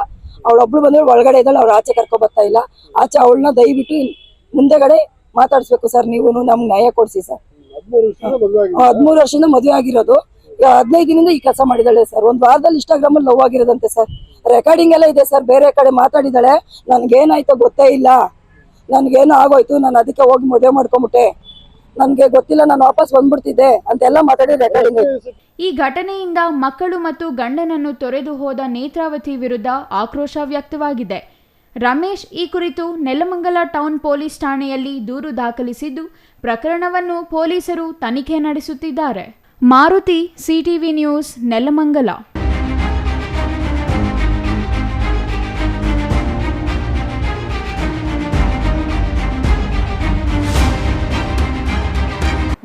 ಅವಳೊಬ್ಳು ಬಂದ್ರೆ ಒಳಗಡೆ ಇದ್ದಾಳೆ, ಅವ್ರು ಆಚೆ ಕರ್ಕೊ ಬರ್ತಾ ಇಲ್ಲ. ಆಚೆ ಅವಳನ್ನ ದಯವಿಟ್ಟು ಮುಂದೆಗಡೆ ಮಾತಾಡ್ಸ್ಬೇಕು ಸರ್. ನೀವು ನಮ್ಗೆ ನ್ಯಾಯ ಕೊಡ್ಸಿ ಸರ್. 13 ವರ್ಷದಿಂದ ಮದುವೆ ಆಗಿರೋದು. 15 ದಿನದಿಂದ ಈ ಕೆಲಸ ಮಾಡಿದಾಳೆ ಸರ್. 1 ವಾರದಲ್ಲಿ ಇನ್ಸ್ಟಾಗ್ರಾಮ್ ಅಲ್ಲಿ ಲವ್ ಆಗಿರೋದಂತೆ ಸರ್. ರೆಕಾರ್ಡಿಂಗ್ ಎಲ್ಲ ಇದೆ ಸರ್. ಬೇರೆ ಕಡೆ ಮಾತಾಡಿದಾಳೆ. ನನ್ಗೇನಾಯ್ತೋ ಗೊತ್ತೇ ಇಲ್ಲ, ನನ್ಗೇನೋ ಆಗೋಯ್ತು, ನಾನು ಅದಕ್ಕೆ ಹೋಗಿ ಮದುವೆ ಮಾಡ್ಕೊಂಬಿಟ್ಟೆ, ನನ್ಗೆ ಗೊತ್ತಿಲ್ಲ, ನಾನು ವಾಪಸ್ ಬಂದ್ಬಿಡ್ತಿದ್ದೆ ಅಂತೆಲ್ಲ ಮಾತಾಡಿ ರೆಕಾರ್ಡಿಂಗ್. ಈ ಘಟನೆಯಿಂದ ಮಕ್ಕಳು ಮತ್ತು ಗಂಡನನ್ನು ತೊರೆದು ಹೋದ ನೇತ್ರಾವತಿ ವಿರುದ್ಧ ಆಕ್ರೋಶ ವ್ಯಕ್ತವಾಗಿದೆ. ರಮೇಶ್ ಈ ಕುರಿತು ನೆಲಮಂಗಲ ಟೌನ್ ಪೊಲೀಸ್ ಠಾಣೆಯಲ್ಲಿ ದೂರು ದಾಖಲಿಸಿದ್ದು, ಪ್ರಕರಣವನ್ನು ಪೊಲೀಸರು ತನಿಖೆ ನಡೆಸುತ್ತಿದ್ದಾರೆ. Maruti, CTV news, Nelamangala.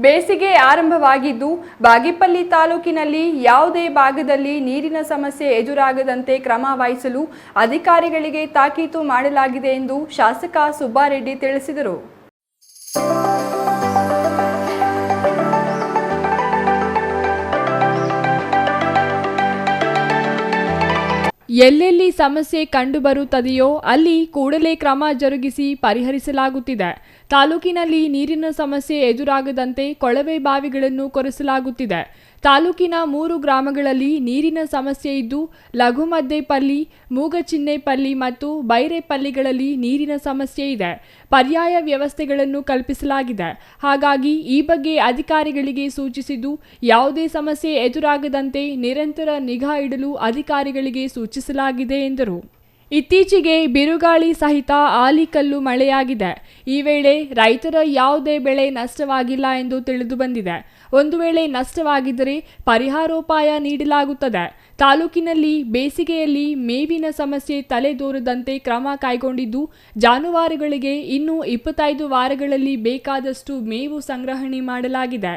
ಬೇಸಿಗೆ ಆರಂಭವಾಗಿದ್ದು ಬಾಗೇಪಲ್ಲಿ ತಾಲೂಕಿನಲ್ಲಿ ಯಾವುದೇ ಭಾಗದಲ್ಲಿ ನೀರಿನ ಸಮಸ್ಯೆ ಎದುರಾಗದಂತೆ ಕ್ರಮ ವಹಿಸಲು ಅಧಿಕಾರಿಗಳಿಗೆ ತಾಕೀತು ಮಾಡಲಾಗಿದೆ ಎಂದು ಶಾಸಕ ಸುಬ್ಬಾರೆಡ್ಡಿ ತಿಳಿಸಿದರು. ಎಲ್ಲೆಲ್ಲಿ ಸಮಸ್ಯೆ ಕಂಡುಬರುತ್ತದೆಯೋ ಅಲ್ಲಿ ಕೂಡಲೇ ಕ್ರಮ ಜರುಗಿಸಿ ಪರಿಹರಿಸಲಾಗುತ್ತಿದೆ. ತಾಲೂಕಿನಲ್ಲಿ ನೀರಿನ ಸಮಸ್ಯೆ ಎದುರಾಗದಂತೆ ಕೊಳವೆ ಬಾವಿಗಳನ್ನು ಕೊರೆಸಲಾಗುತ್ತಿದೆ. ತಾಲೂಕಿನ 3 ಗ್ರಾಮಗಳಲ್ಲಿ ನೀರಿನ ಸಮಸ್ಯೆ ಇದ್ದು ಲಘುಮದ್ದೇಪಲ್ಲಿ, ಮೂಗಚಿನ್ನೇಪಲ್ಲಿ ಮತ್ತು ಬೈರೇಪಲ್ಲಿಗಳಲ್ಲಿ ನೀರಿನ ಸಮಸ್ಯೆ ಇದೆ. ಪರ್ಯಾಯ ವ್ಯವಸ್ಥೆಗಳನ್ನು ಕಲ್ಪಿಸಲಾಗಿದೆ. ಹಾಗಾಗಿ ಈ ಬಗ್ಗೆ ಅಧಿಕಾರಿಗಳಿಗೆ ಸೂಚಿಸಿದ್ದು ಯಾವುದೇ ಸಮಸ್ಯೆ ಎದುರಾಗದಂತೆ ನಿರಂತರ ನಿಗಾ ಇಡಲು ಅಧಿಕಾರಿಗಳಿಗೆ ಸೂಚಿಸಲಾಗಿದೆ ಎಂದರು. ಇತ್ತೀಚೆಗೆ ಬಿರುಗಾಳಿ ಸಹಿತ ಆಲಿಕಲ್ಲು ಮಳೆಯಾಗಿದೆ. ಈ ವೇಳೆ ರೈತರ ಯಾವುದೇ ಬೆಳೆ ನಷ್ಟವಾಗಿಲ್ಲ ಎಂದು ತಿಳಿದು ಬಂದಿದೆ. ಒಂದು ವೇಳೆ ನಷ್ಟವಾಗಿದ್ದರೆ ಪರಿಹಾರೋಪಾಯ ನೀಡಲಾಗುತ್ತದೆ. ತಾಲೂಕಿನಲ್ಲಿ ಬೇಸಿಗೆಯಲ್ಲಿ ಮೇವಿನ ಸಮಸ್ಯೆ ತಲೆದೋರದಂತೆ ಕ್ರಮ ಕೈಗೊಂಡಿದ್ದು ಜಾನುವಾರುಗಳಿಗೆ ಇನ್ನೂ 25 ವಾರಗಳಲ್ಲಿ ಬೇಕಾದಷ್ಟು ಮೇವು ಸಂಗ್ರಹಣೆ ಮಾಡಲಾಗಿದೆ.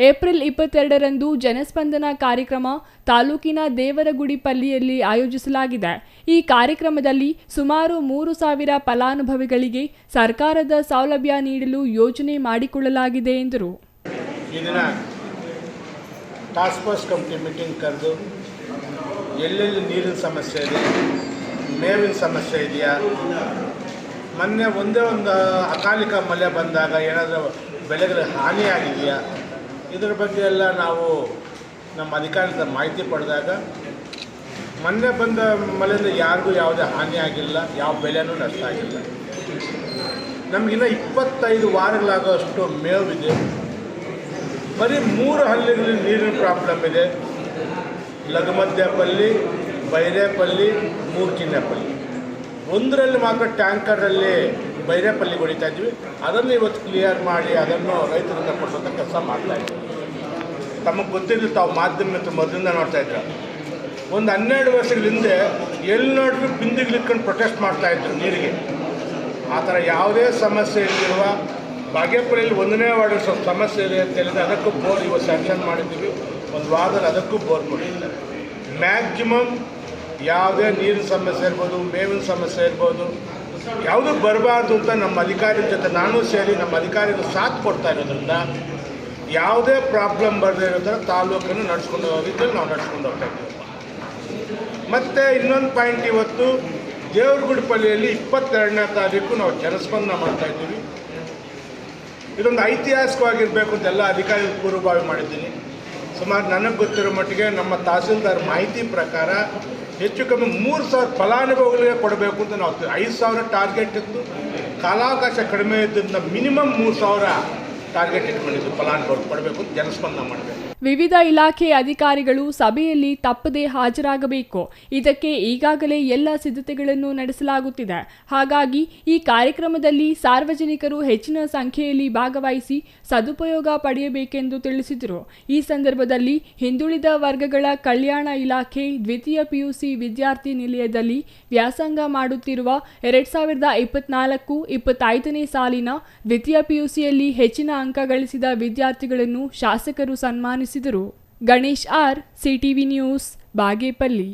ಏಪ್ರಿಲ್ 22ರಂದು ಜನಸ್ಪಂದನ ಕಾರ್ಯಕ್ರಮ ತಾಲೂಕಿನ ದೇವರಗುಡಿಪಲ್ಲಿಯಲ್ಲಿ ಆಯೋಜಿಸಲಾಗಿದೆ. ಈ ಕಾರ್ಯಕ್ರಮದಲ್ಲಿ ಸುಮಾರು 3,000 ಫಲಾನುಭವಿಗಳಿಗೆ ಸರ್ಕಾರದ ಸೌಲಭ್ಯ ನೀಡಲು ಯೋಜನೆ ಮಾಡಿಕೊಳ್ಳಲಾಗಿದೆ ಎಂದರು. ಈ ದಿನ ಟಾಸ್ಕ್ ಫೋರ್ಸ್ ಕಮಿಟಿ ಮೀಟಿಂಗ್ ಕರೆದು ಎಲ್ಲೆಲ್ಲಿ ನೀರಿನ ಸಮಸ್ಯೆ ಇದೆ, ಮೇವಿನ ಸಮಸ್ಯೆ ಇದೆಯಾ, ಮೊನ್ನೆ ಒಂದೇ ಒಂದು ಅಕಾಲಿಕ ಮಳೆ ಬಂದಾಗ ಏನಾದರೂ ಬೆಳೆಗಳ ಹಾನಿಯಾಗಿದೆಯಾ, ಇದರ ಬಗ್ಗೆ ಎಲ್ಲ ನಾವು ನಮ್ಮ ಅಧಿಕಾರಿಗಳ ಮಾಹಿತಿ ಪಡೆದಾಗ ಮೊನ್ನೆ ಬಂದ ಮಳೆಯಿಂದ ಯಾರಿಗೂ ಯಾವುದೇ ಹಾನಿ ಆಗಿಲ್ಲ, ಯಾವ ಬೆಳೆನೂ ನಷ್ಟ ಆಗಿಲ್ಲ. ನಮಗಿನ್ನ 25 ವಾರಗಳಾಗೋಷ್ಟು ಮೇವಿದೆ. ಬರೀ 3 ಹಳ್ಳಿಗಳಲ್ಲಿ ನೀರಿನ ಪ್ರಾಬ್ಲಮ್ ಇದೆ. ಲಘುಮದ್ದೇಪಲ್ಲಿ, ಬೈರೇಪಲ್ಲಿ, ಮೂಗಚಿನ್ನೇಪಲ್ಲಿ. ಒಂದರಲ್ಲಿ ಮಾತ್ರ ಟ್ಯಾಂಕರಲ್ಲಿ ಬೈರೇಪಲ್ಲಿಗೆ ಹೊಡಿತಾ ಇದ್ವಿ. ಅದನ್ನು ಇವತ್ತು ಕ್ಲಿಯರ್ ಮಾಡಿ ಅದನ್ನು ರೈತರಿಂದ ಕೊಡುವಂಥ ಕೆಲಸ ಮಾಡ್ತಾಯಿದ್ವಿ. ತಮಗೆ ಗೊತ್ತಿದ್ದು ತಾವು ಮಾಧ್ಯಮ ಮೊದಲಿಂದ ನೋಡ್ತಾಯಿದ್ರು. ಒಂದು 12 ವರ್ಷಗಳ ಹಿಂದೆ ಎಲ್ಲಿ ನೋಡಿದ್ರು ಬಿಂದಿಗಳಿಟ್ಕೊಂಡು ಪ್ರೊಟೆಸ್ಟ್ ಮಾಡ್ತಾಯಿದ್ರು ನೀರಿಗೆ. ಆ ಥರ ಯಾವುದೇ ಸಮಸ್ಯೆ ಇಲ್ಲಿರುವ ಬಾಗೇಪಲ್ಲಿಯಲ್ಲಿ 1ನೇ ವಾರ್ಡ್ ಸ್ವಲ್ಪ ಸಮಸ್ಯೆ ಇದೆ ಅಂತ ಹೇಳಿದ್ರೆ ಅದಕ್ಕೂ ಬೋರ್ ಇವತ್ತು ಸ್ಯಾಂಕ್ಷನ್ ಮಾಡಿದ್ದೀವಿ. ಒಂದು ವಾರದಲ್ಲಿ ಅದಕ್ಕೂ ಬೋರ್ ಕೊಟ್ಟಿದ್ದಾರೆ. ಮ್ಯಾಕ್ಸಿಮಮ್ ಯಾವುದೇ ನೀರಿನ ಸಮಸ್ಯೆ ಇರ್ಬೋದು, ಮೇವಿನ ಸಮಸ್ಯೆ ಇರ್ಬೋದು, ಯಾವುದೂ ಬರಬಾರ್ದು ಅಂತ ನಮ್ಮ ಅಧಿಕಾರಿಗಳ ಜೊತೆ ನಾನು ಸೇರಿ ನಮ್ಮ ಅಧಿಕಾರಿಗಳು ಸಾಥ್ ಕೊಡ್ತಾ ಇರೋದ್ರಿಂದ ಯಾವುದೇ ಪ್ರಾಬ್ಲಮ್ ಬರದೇ ಇರೋ ಥರ ತಾಲೂಕನ್ನು ನಡ್ಸ್ಕೊಂಡು ಹೋಗಿದ್ದಲ್ಲಿ ನಾವು ನಡ್ಸ್ಕೊಂಡು ಹೋಗ್ತಾ ಇದ್ದೀವಿ. ಮತ್ತು ಇನ್ನೊಂದು ಪಾಯಿಂಟ್, ಇವತ್ತು ದೇವರಗುಡಿಪಲ್ಲಿಯಲ್ಲಿ 22ನೇ ತಾರೀಕು ನಾವು ಜನಸ್ಪಂದನ ಮಾಡ್ತಾಯಿದ್ದೀವಿ. ಇದೊಂದು ಐತಿಹಾಸಿಕವಾಗಿರಬೇಕು ಅಂತ ಎಲ್ಲ ಅಧಿಕಾರಿಗಳು ಪೂರ್ವಭಾವಿ ಮಾಡಿದ್ದೀನಿ. ಸುಮಾರು ನನಗೆ ಗೊತ್ತಿರೋ ಮಟ್ಟಿಗೆ ನಮ್ಮ ತಹಸೀಲ್ದಾರ್ ಮಾಹಿತಿ ಪ್ರಕಾರ ಹೆಚ್ಚು ಕಮ್ಮಿ 3,000 ಫಲಾನುಭವಿಗಳಿಗೆ ಕೊಡಬೇಕು ಅಂತ ನಾವು 5,000 ಟಾರ್ಗೆಟ್ ಇತ್ತು. ಕಾಲಾವಕಾಶ ಕಡಿಮೆ ಇದ್ದರಿಂದ ಮಿನಿಮಮ್ 3,000 ಟಾರ್ಗೆಟ್ ಇಟ್ಕೊಂಡಿದ್ದು ಫಲಾನುಭವಿಗಳು ಕೊಡಬೇಕು ಅಂತ ಜನಸ್ಪಂದನ ಮಾಡಬೇಕು. ವಿವಿಧ ಇಲಾಖೆ ಅಧಿಕಾರಿಗಳು ಸಭೆಯಲ್ಲಿ ತಪ್ಪದೇ ಹಾಜರಾಗಬೇಕು. ಇದಕ್ಕೆ ಈಗಾಗಲೇ ಎಲ್ಲ ಸಿದ್ಧತೆಗಳನ್ನು ನಡೆಸಲಾಗುತ್ತಿದೆ. ಹಾಗಾಗಿ ಈ ಕಾರ್ಯಕ್ರಮದಲ್ಲಿ ಸಾರ್ವಜನಿಕರು ಹೆಚ್ಚಿನ ಸಂಖ್ಯೆಯಲ್ಲಿ ಭಾಗವಹಿಸಿ ಸದುಪಯೋಗ ಪಡೆಯಬೇಕೆಂದು ತಿಳಿಸಿದರು. ಈ ಸಂದರ್ಭದಲ್ಲಿ ಹಿಂದುಳಿದ ವರ್ಗಗಳ ಕಲ್ಯಾಣ ಇಲಾಖೆ ದ್ವಿತೀಯ PUC ವಿದ್ಯಾರ್ಥಿ ನಿಲಯದಲ್ಲಿ ವ್ಯಾಸಂಗ ಮಾಡುತ್ತಿರುವ 2024-25ನೇ ಸಾಲಿನ ದ್ವಿತೀಯ PUCಯಲ್ಲಿ ಹೆಚ್ಚಿನ ಅಂಕ ಗಳಿಸಿದ ವಿದ್ಯಾರ್ಥಿಗಳನ್ನು ಶಾಸಕರು ಸನ್ಮಾನಿಸಿದರು. Ganesh R, CTV news, Bagepalli.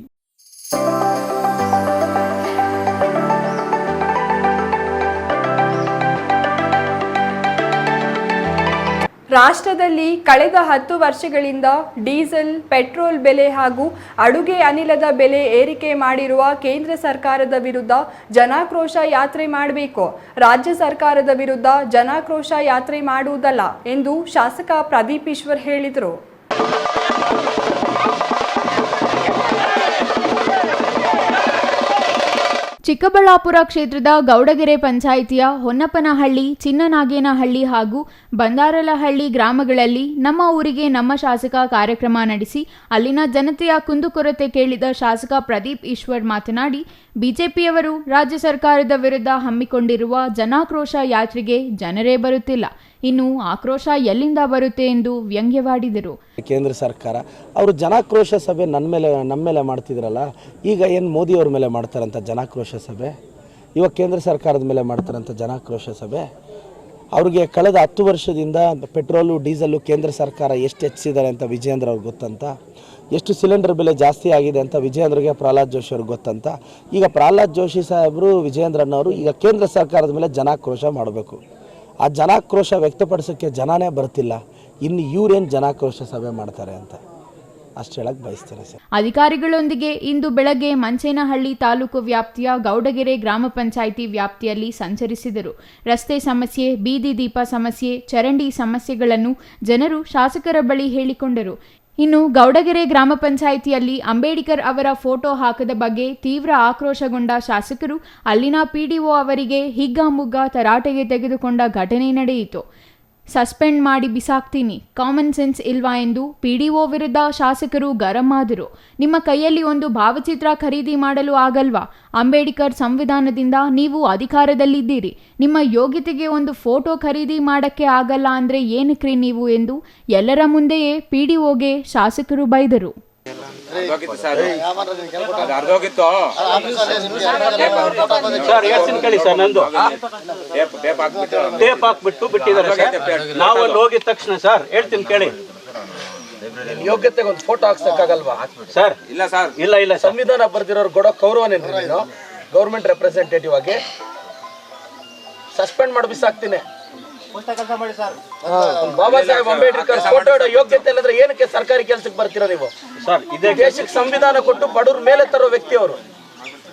ರಾಷ್ಟ್ರದಲ್ಲಿ ಕಳೆದ 10 ವರ್ಷಗಳಿಂದ ಡೀಸೆಲ್, ಪೆಟ್ರೋಲ್ ಬೆಲೆ ಹಾಗೂ ಅಡುಗೆ ಅನಿಲದ ಬೆಲೆ ಏರಿಕೆ ಮಾಡಿರುವ ಕೇಂದ್ರ ಸರ್ಕಾರದ ವಿರುದ್ಧ ಜನಾಕ್ರೋಶ ಯಾತ್ರೆ ಮಾಡಬೇಕು. ರಾಜ್ಯ ಸರ್ಕಾರದ ವಿರುದ್ಧ ಜನಾಕ್ರೋಶ ಯಾತ್ರೆ ಮಾಡುವುದಲ್ಲ ಎಂದು ಶಾಸಕ ಪ್ರದೀಪ್ ಈಶ್ವರ್ ಹೇಳಿದರು. ಚಿಕ್ಕಬಳ್ಳಾಪುರ ಕ್ಷೇತ್ರದ ಗೌಡಗೆರೆ ಪಂಚಾಯಿತಿಯ ಹೊನ್ನಪ್ಪನಹಳ್ಳಿ, ಚಿನ್ನನಾಗೇನಹಳ್ಳಿ ಹಾಗೂ ಬಂದಾರಲಹಳ್ಳಿ ಗ್ರಾಮಗಳಲ್ಲಿ ನಮ್ಮ ಊರಿಗೆ ನಮ್ಮ ಶಾಸಕ ಕಾರ್ಯಕ್ರಮ ನಡೆಸಿ ಅಲ್ಲಿನ ಜನತೆಯ ಕುಂದುಕೊರತೆ ಕೇಳಿದ ಶಾಸಕ ಪ್ರದೀಪ್ ಈಶ್ವರ್ ಮಾತನಾಡಿ, ಬಿಜೆಪಿಯವರು ರಾಜ್ಯ ಸರ್ಕಾರದ ವಿರುದ್ಧ ಹಮ್ಮಿಕೊಂಡಿರುವ ಜನಾಕ್ರೋಶ ಯಾತ್ರೆಗೆ ಜನರೇ ಬರುತ್ತಿಲ್ಲ, ಇನ್ನು ಆಕ್ರೋಶ ಎಲ್ಲಿಂದ ಬರುತ್ತೆ ಎಂದು ವ್ಯಂಗ್ಯವಾಡಿದರು. ಕೇಂದ್ರ ಸರ್ಕಾರ ಅವರು ಜನಾಕ್ರೋಶ ಸಭೆ ನಮ್ಮ ಮೇಲೆ ಮಾಡ್ತಿದ್ರಲ್ಲ, ಈಗ ಏನು ಮೋದಿಯವ್ರ ಮೇಲೆ ಮಾಡ್ತಾರಂಥ ಜನಾಕ್ರೋಶ ಸಭೆ, ಇವಾಗ ಕೇಂದ್ರ ಸರ್ಕಾರದ ಮೇಲೆ ಮಾಡ್ತಾರಂಥ ಜನಾಕ್ರೋಶ ಸಭೆ. ಅವ್ರಿಗೆ ಕಳೆದ 10 ವರ್ಷದಿಂದ ಪೆಟ್ರೋಲು ಡೀಸೆಲ್ಲು ಕೇಂದ್ರ ಸರ್ಕಾರ ಎಷ್ಟು ಹೆಚ್ಚಿಸಿದ್ದಾರೆ ಅಂತ ವಿಜಯೇಂದ್ರ ಅವ್ರಿಗೆ ಗೊತ್ತಂತ, ಎಷ್ಟು ಸಿಲಿಂಡರ್ ಬೆಲೆ ಜಾಸ್ತಿ ಆಗಿದೆ ಅಂತ ವಿಜಯೇಂದ್ರಿಗೆ ಪ್ರಹ್ಲಾದ್ ಜೋಶಿ ಅವ್ರಿಗೆ ಗೊತ್ತಂತ. ಈಗ ಪ್ರಹ್ಲಾದ್ ಜೋಶಿ ಸಾಹೇಬರು ವಿಜಯೇಂದ್ರನವರು ಈಗ ಕೇಂದ್ರ ಸರ್ಕಾರದ ಮೇಲೆ ಜನಾಕ್ರೋಶ ಮಾಡಬೇಕು. ಆ ಜನಾಕ್ರೋಶ ವ್ಯಕ್ತಪಡಿಸೋಕ್ಕೆ ಜನನೇ ಬರ್ತಿಲ್ಲ, ಇನ್ನು ಇವರೇನು ಜನಾಕ್ರೋಶ ಸಭೆ ಮಾಡ್ತಾರೆ ಅಂತ ಅಷ್ಟು ಹೇಳಕ್ಕೆ ಬಯಸ್ತೇನೆ ಸರ್. ಅಧಿಕಾರಿಗಳೊಂದಿಗೆ ಇಂದು ಬೆಳಗ್ಗೆ ಮಂಚೇನಹಳ್ಳಿ ತಾಲೂಕು ವ್ಯಾಪ್ತಿಯ ಗೌಡಗೆರೆ ಗ್ರಾಮ ಪಂಚಾಯಿತಿ ವ್ಯಾಪ್ತಿಯಲ್ಲಿ ಸಂಚರಿಸಿದರು. ರಸ್ತೆ ಸಮಸ್ಯೆ, ಬೀದಿ ದೀಪ ಸಮಸ್ಯೆ, ಚರಂಡಿ ಸಮಸ್ಯೆಗಳನ್ನು ಜನರು ಶಾಸಕರ ಬಳಿ ಹೇಳಿಕೊಂಡರು. ಇನ್ನು ಗೌಡಗೆರೆ ಗ್ರಾಮ ಪಂಚಾಯಿತಿಯಲ್ಲಿ ಅಂಬೇಡ್ಕರ್ ಅವರ ಫೋಟೋ ಹಾಕದ ಬಗ್ಗೆ ತೀವ್ರ ಆಕ್ರೋಶಗೊಂಡ ಶಾಸಕರು ಅಲ್ಲಿನ ಪಿಡಿಒ ಅವರಿಗೆ ಹಿಗ್ಗಾಮುಗ್ಗಾ ತರಾಟೆಗೆ ತೆಗೆದುಕೊಂಡ ಘಟನೆ ನಡೆಯಿತು. ಸಸ್ಪೆಂಡ್ ಮಾಡಿ ಬಿಸಾಕ್ತೀನಿ, ಕಾಮನ್ ಸೆನ್ಸ್ ಇಲ್ವಾ ಎಂದು ಪಿಡಿಒ ವಿರುದ್ಧ ಶಾಸಕರು ಗರಂ ಆದರು. ನಿಮ್ಮ ಕೈಯಲ್ಲಿ ಒಂದು ಭಾವಚಿತ್ರ ಖರೀದಿ ಮಾಡಲು ಆಗಲ್ವಾ? ಅಂಬೇಡ್ಕರ್ ಸಂವಿಧಾನದಿಂದ ನೀವು ಅಧಿಕಾರದಲ್ಲಿದ್ದೀರಿ, ನಿಮ್ಮ ಯೋಗ್ಯತೆಗೆ ಒಂದು ಫೋಟೋ ಖರೀದಿ ಮಾಡಕ್ಕೆ ಆಗಲ್ಲ ಅಂದ್ರೆ ಏನಕ್ರಿ ನೀವು ಎಂದು ಎಲ್ಲರ ಮುಂದೆಯೇ ಪಿಡಿಒಗೆ ಶಾಸಕರು ಬೈದರು. ಸರ್ ಹೇಳ್ತೀನಿ ಕೇಳಿ ಸರ್, ನಂದು ಟೇಪ್ ಹಾಕ್ಬಿಟ್ಟು ಬಿಟ್ಟಿದ್ದಾರೆ ಸರ್. ನಾವು ಅಲ್ಲಿ ಹೋಗಿದ ತಕ್ಷಣ ಸರ್ ಹೇಳ್ತೀನಿ ಕೇಳಿ, ಯೋಗ್ಯತೆಗೆ ಒಂದು ಫೋಟೋ ಹಾಕ್ಸಕ್ಕಾಗಲ್ವಾ ಸರ್? ಇಲ್ಲ ಸರ್, ಇಲ್ಲ ಸಂವಿಧಾನ ಬರ್ದಿರೋರು ಕೊಡೋ ಗೌರವನೇನ್ರಿ? ನೀನು ಗೌರ್ಮೆಂಟ್ ರೆಪ್ರೆಸೆಂಟೇಟಿವ್ ಆಗಿ ಸಸ್ಪೆಂಡ್ ಮಾಡಿ ಬಿಸಾಕ್ತೀನಿ. ಬಾಬಾ ಸಾಹೇಬ್ ಅಂಬೇಡ್ಕರ್ ಫೋಟೋ ಇಡೋ ಯೋಗ್ಯತೆ ಇಲ್ಲದ್ರೆ ಏನಕ್ಕೆ ಸರ್ಕಾರಿ ಕೆಲಸಕ್ಕೆ ಬರ್ತೀರಾ ನೀವು? ಸರ್ ಇದೇ ದೇಶಕ್ಕೆ ಸಂವಿಧಾನ ಕೊಟ್ಟು ಬಡವ್ರ ಮೇಲೆ ತರೋ ವ್ಯಕ್ತಿ ಅವರು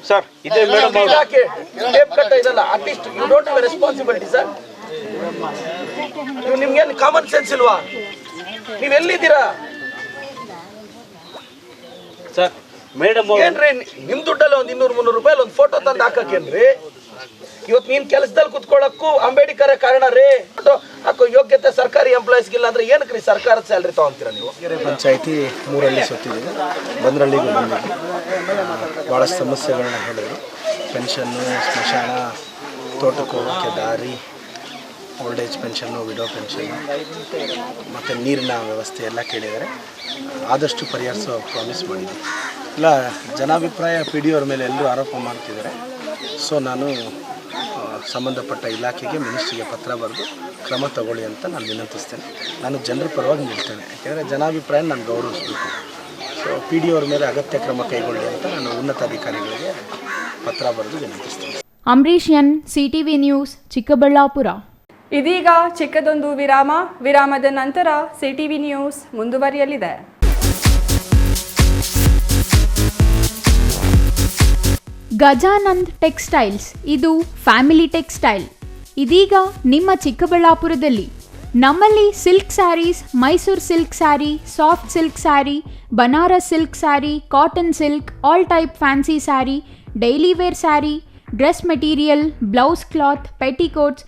ಸರ್. ಇದೇ ಮೇಡಮ್ ಟೇಪ್ ಕಟ್ಟ ಇದಲ್ಲ, at least you don't have responsibility sir. ನಿಮ್ಗೇನು ಕಾಮನ್ ಸೆನ್ಸ್ ಇಲ್ವಾ? ನೀವ್ ಎಲ್ಲಿದ್ದೀರಾ ಸರ್? ಮೇಡಮ್ ಏನ್ರಿ ನಿಮ್ ದುಡ್ಡಲ್ಲಿ ಒಂದ್ 200-300 ರೂಪಾಯಿ ಒಂದು ಫೋಟೋ ತಂದು ಹಾಕೇನ್ರಿ? ಇವತ್ತು ನೀನ್ ಕೆಲಸದಲ್ಲಿ ಕುತ್ಕೊಳ್ಳಕ್ಕೂ ಅಂಬೇಡ್ಕರ್ ಕಾರಣ ರೀ. ಹಾಕೋ ಯೋಗ್ಯತೆ ಸರ್ಕಾರಿ ಎಂಪ್ಲಾಯೀಸ್ಗಿಲ್ಲ ಅಂದ್ರೆ ಏನಕ್ಕೆ ರೀ ಸರ್ಕಾರದ ಸ್ಯಾಲ್ರಿ ತಗೊಂತೀರಾ ನೀವು? ಪಂಚಾಯತಿ 3 ಹಳ್ಳಿ ಸುತ್ತಿದ್ದೀವಿ, ಬಂದ್ರಳ್ಳಿಗೂ ಬಂದಿದ್ವಿ. ಭಾಳಷ್ಟು ಸಮಸ್ಯೆಗಳನ್ನ ಹೇಳಿದ್ರು. ಪೆನ್ಷನ್ನು, ಸ್ಮಶಾನ, ತೋಟಕ್ಕೆ ಹೋಗೋಕ್ಕೆ ದಾರಿ, old age pension, widow pension ಮತ್ತು ನೀರಿನ ವ್ಯವಸ್ಥೆ ಎಲ್ಲ ಕೇಳಿದ್ದಾರೆ. ಆದಷ್ಟು ಪರಿಹರಿಸೋ ಪ್ರಾಮಿಸ್ ಮಾಡಿದ್ವಿ. ಇಲ್ಲ ಜನಾಭಿಪ್ರಾಯ PDO ಅವ್ರ ಮೇಲೆ ಎಲ್ಲರೂ ಆರೋಪ ಮಾಡ್ತಿದ್ದಾರೆ. ಸೊ ನಾನು ಸಂಬಂಧಪಟ್ಟ ಇಲಾಖೆಗೆ, ಮಿನಿಸ್ಟ್ರಿಗೆ ಪತ್ರ ಬರೆದು ಕ್ರಮ ತಗೊಳ್ಳಿ ಅಂತ ನಾನು ವಿನಂತಿಸ್ತೇನೆ. ನಾನು ಜನರ ಪರವಾಗಿ ನಿಲ್ತೇನೆ, ಯಾಕೆಂದರೆ ಜನಾಭಿಪ್ರಾಯ ನಾನು ಗೌರವಿಸಬೇಕು. ಸೊ PDO ಅವ್ರ ಮೇಲೆ ಅಗತ್ಯ ಕ್ರಮ ಕೈಗೊಳ್ಳಿ ಅಂತ ನಾನು ಉನ್ನತ ಅಧಿಕಾರಿಗಳಿಗೆ ಪತ್ರ ಬರೆದು ವಿನಂತಿಸ್ತೇನೆ. Ambareesh N, CTV news, Chikkaballapur. ಇದೀಗ ಚಿಕ್ಕದೊಂದು ವಿರಾಮದ ನಂತರ CTV ನ್ಯೂಸ್ ಮುಂದುವರಿಯಲಿದೆ. ಗಜಾನಂದ್ ಟೆಕ್ಸ್ಟೈಲ್ಸ್, ಇದು ಫ್ಯಾಮಿಲಿ ಟೆಕ್ಸ್ಟೈಲ್. ಇದೀಗ ನಿಮ್ಮ ಚಿಕ್ಕಬಳ್ಳಾಪುರದಲ್ಲಿ. ನಮ್ಮಲ್ಲಿ silk saris, Mysuru silk sari, soft silk sari, Banaras silk sari, cotton silk, all type fancy sari, daily wear sari, dress material, blouse cloth, petticoats,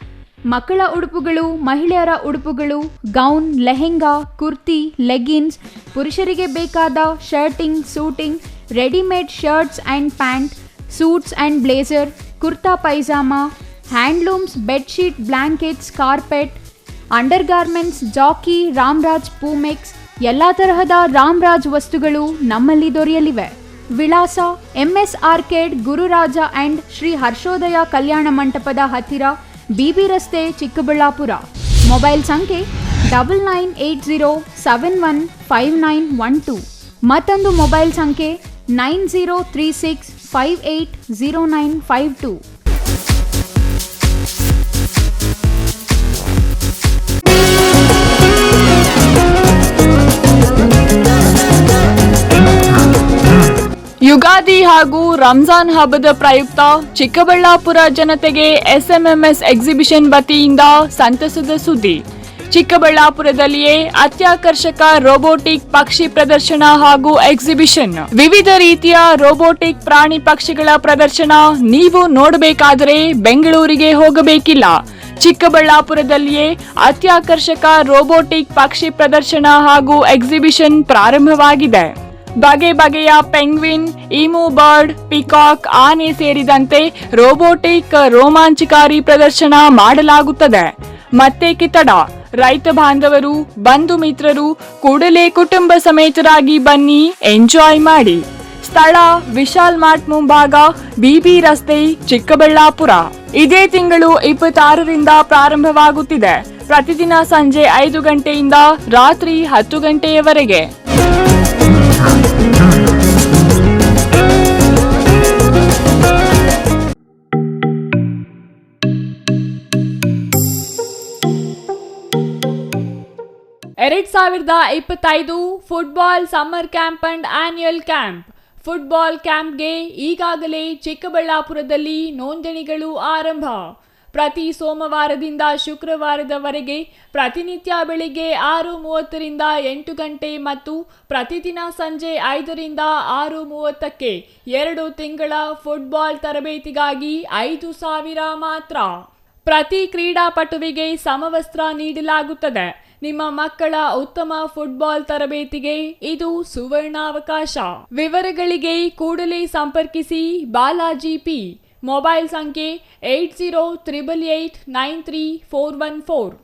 ಮಕ್ಕಳ ಉಡುಪುಗಳು, ಮಹಿಳೆಯರ ಉಡುಪುಗಳು, ಗೌನ್, ಲೆಹೆಂಗಾ, ಕುರ್ತಿ, ಲೆಗಿನ್ಸ್, ಪುರುಷರಿಗೆ ಬೇಕಾದ shirting, suiting, readymade shirts and pant, suits and blazer, kurta pyjama, handlooms, bedsheet, blankets, carpet, under garments, Jockey, Ramraj, Poomex, ಎಲ್ಲ ತರಹದ ರಾಮ್ರಾಜ್ ವಸ್ತುಗಳು ನಮ್ಮಲ್ಲಿ ದೊರೆಯಲಿವೆ. ವಿಳಾಸ MS arcade, Gururaja and Shri Harshodaya ಕಲ್ಯಾಣ ಮಂಟಪದ ಹತ್ತಿರ, BB ರಸ್ತೆ, ಚಿಕ್ಕಬಳ್ಳಾಪುರ. ಮೊಬೈಲ್ ಸಂಖ್ಯೆ 9980715912. ಮತ್ತೊಂದು ಮೊಬೈಲ್ ಸಂಖ್ಯೆ 9036580952. ಯುಗಾದಿ ಹಾಗೂ ರಂಜಾನ್ ಹಬ್ಬದ ಪ್ರಯುಕ್ತ ಚಿಕ್ಕಬಳ್ಳಾಪುರ ಜನತೆಗೆ SMMS ಎಕ್ಸಿಬಿಷನ್ ವತಿಯಿಂದ ಸಂತಸದ ಸುದ್ದಿ. ಚಿಕ್ಕಬಳ್ಳಾಪುರದಲ್ಲಿಯೇ ಅತ್ಯಾಕರ್ಷಕ ರೋಬೋಟಿಕ್ ಪಕ್ಷಿ ಪ್ರದರ್ಶನ ಹಾಗೂ ಎಕ್ಸಿಬಿಷನ್. ವಿವಿಧ ರೀತಿಯ ರೋಬೋಟಿಕ್ ಪ್ರಾಣಿ ಪಕ್ಷಿಗಳ ಪ್ರದರ್ಶನ ನೀವು ನೋಡಬೇಕಾದರೆ ಬೆಂಗಳೂರಿಗೆ ಹೋಗಬೇಕಿಲ್ಲ. ಚಿಕ್ಕಬಳ್ಳಾಪುರದಲ್ಲಿಯೇ ಅತ್ಯಾಕರ್ಷಕ ರೋಬೋಟಿಕ್ ಪಕ್ಷಿ ಪ್ರದರ್ಶನ ಹಾಗೂ ಎಕ್ಸಿಬಿಷನ್ ಪ್ರಾರಂಭವಾಗಿದೆ. ಬಗೆ ಬಗೆಯ ಪೆಂಗ್ವಿನ್, ಈಮು ಬರ್ಡ್, ಪಿಕಾಕ್, ಆನೆ ಸೇರಿದಂತೆ ರೋಬೋಟಿಕ್ ರೋಮಾಂಚಕಾರಿ ಪ್ರದರ್ಶನ ಮಾಡಲಾಗುತ್ತದೆ. ಮತ್ತೇಕೆ ತಡ? ರೈತ ಬಾಂಧವರು, ಬಂಧು ಮಿತ್ರರು ಕೂಡಲೇ ಕುಟುಂಬ ಸಮೇತರಾಗಿ ಬನ್ನಿ, ಎಂಜಾಯ್ ಮಾಡಿ. ಸ್ಥಳ ವಿಶಾಲ್ ಮಾರ್ಟ್ ಮುಂಭಾಗ, ಬಿಬಿ ರಸ್ತೆ, ಚಿಕ್ಕಬಳ್ಳಾಪುರ. ಇದೇ ತಿಂಗಳು 26ರಿಂದ ಪ್ರಾರಂಭವಾಗುತ್ತಿದೆ. ಪ್ರತಿದಿನ ಸಂಜೆ 5 ಗಂಟೆಯಿಂದ ರಾತ್ರಿ 10 ಗಂಟೆಯವರೆಗೆ. ಎರಡ್ 2025 football summer camp and annual camp. Football ಕ್ಯಾಂಪ್ಗೆ ಈಗಾಗಲೇ ಚಿಕ್ಕಬಳ್ಳಾಪುರದಲ್ಲಿ ನೋಂದಣಿಗಳು ಆರಂಭ. ಪ್ರತಿ ಸೋಮವಾರದಿಂದ ಶುಕ್ರವಾರದವರೆಗೆ ಪ್ರತಿನಿತ್ಯ ಬೆಳಿಗ್ಗೆ 6:30ರಿಂದ 8 ಗಂಟೆ ಮತ್ತು ಪ್ರತಿದಿನ ಸಂಜೆ 5ರಿಂದ 6:30ಕ್ಕೆ 2 ತಿಂಗಳ ಫುಟ್ಬಾಲ್ ತರಬೇತಿಗಾಗಿ 5,000 ಮಾತ್ರ. ಪ್ರತಿ ಕ್ರೀಡಾಪಟುವಿಗೆ ಸಮವಸ್ತ್ರ ನೀಡಲಾಗುತ್ತದೆ. ನಿಮ್ಮ ಮಕ್ಕಳ ಉತ್ತಮ ಫುಟ್ಬಾಲ್ ತರಬೇತಿಗೆ ಇದು ಸುವರ್ಣಾವಕಾಶ. ವಿವರಗಳಿಗೆ ಕೂಡಲೇ ಸಂಪರ್ಕಿಸಿ ಬಾಲಾಜಿ ಪಿ. ಮೊಬೈಲ್ ಸಂಖ್ಯೆ 8088893414.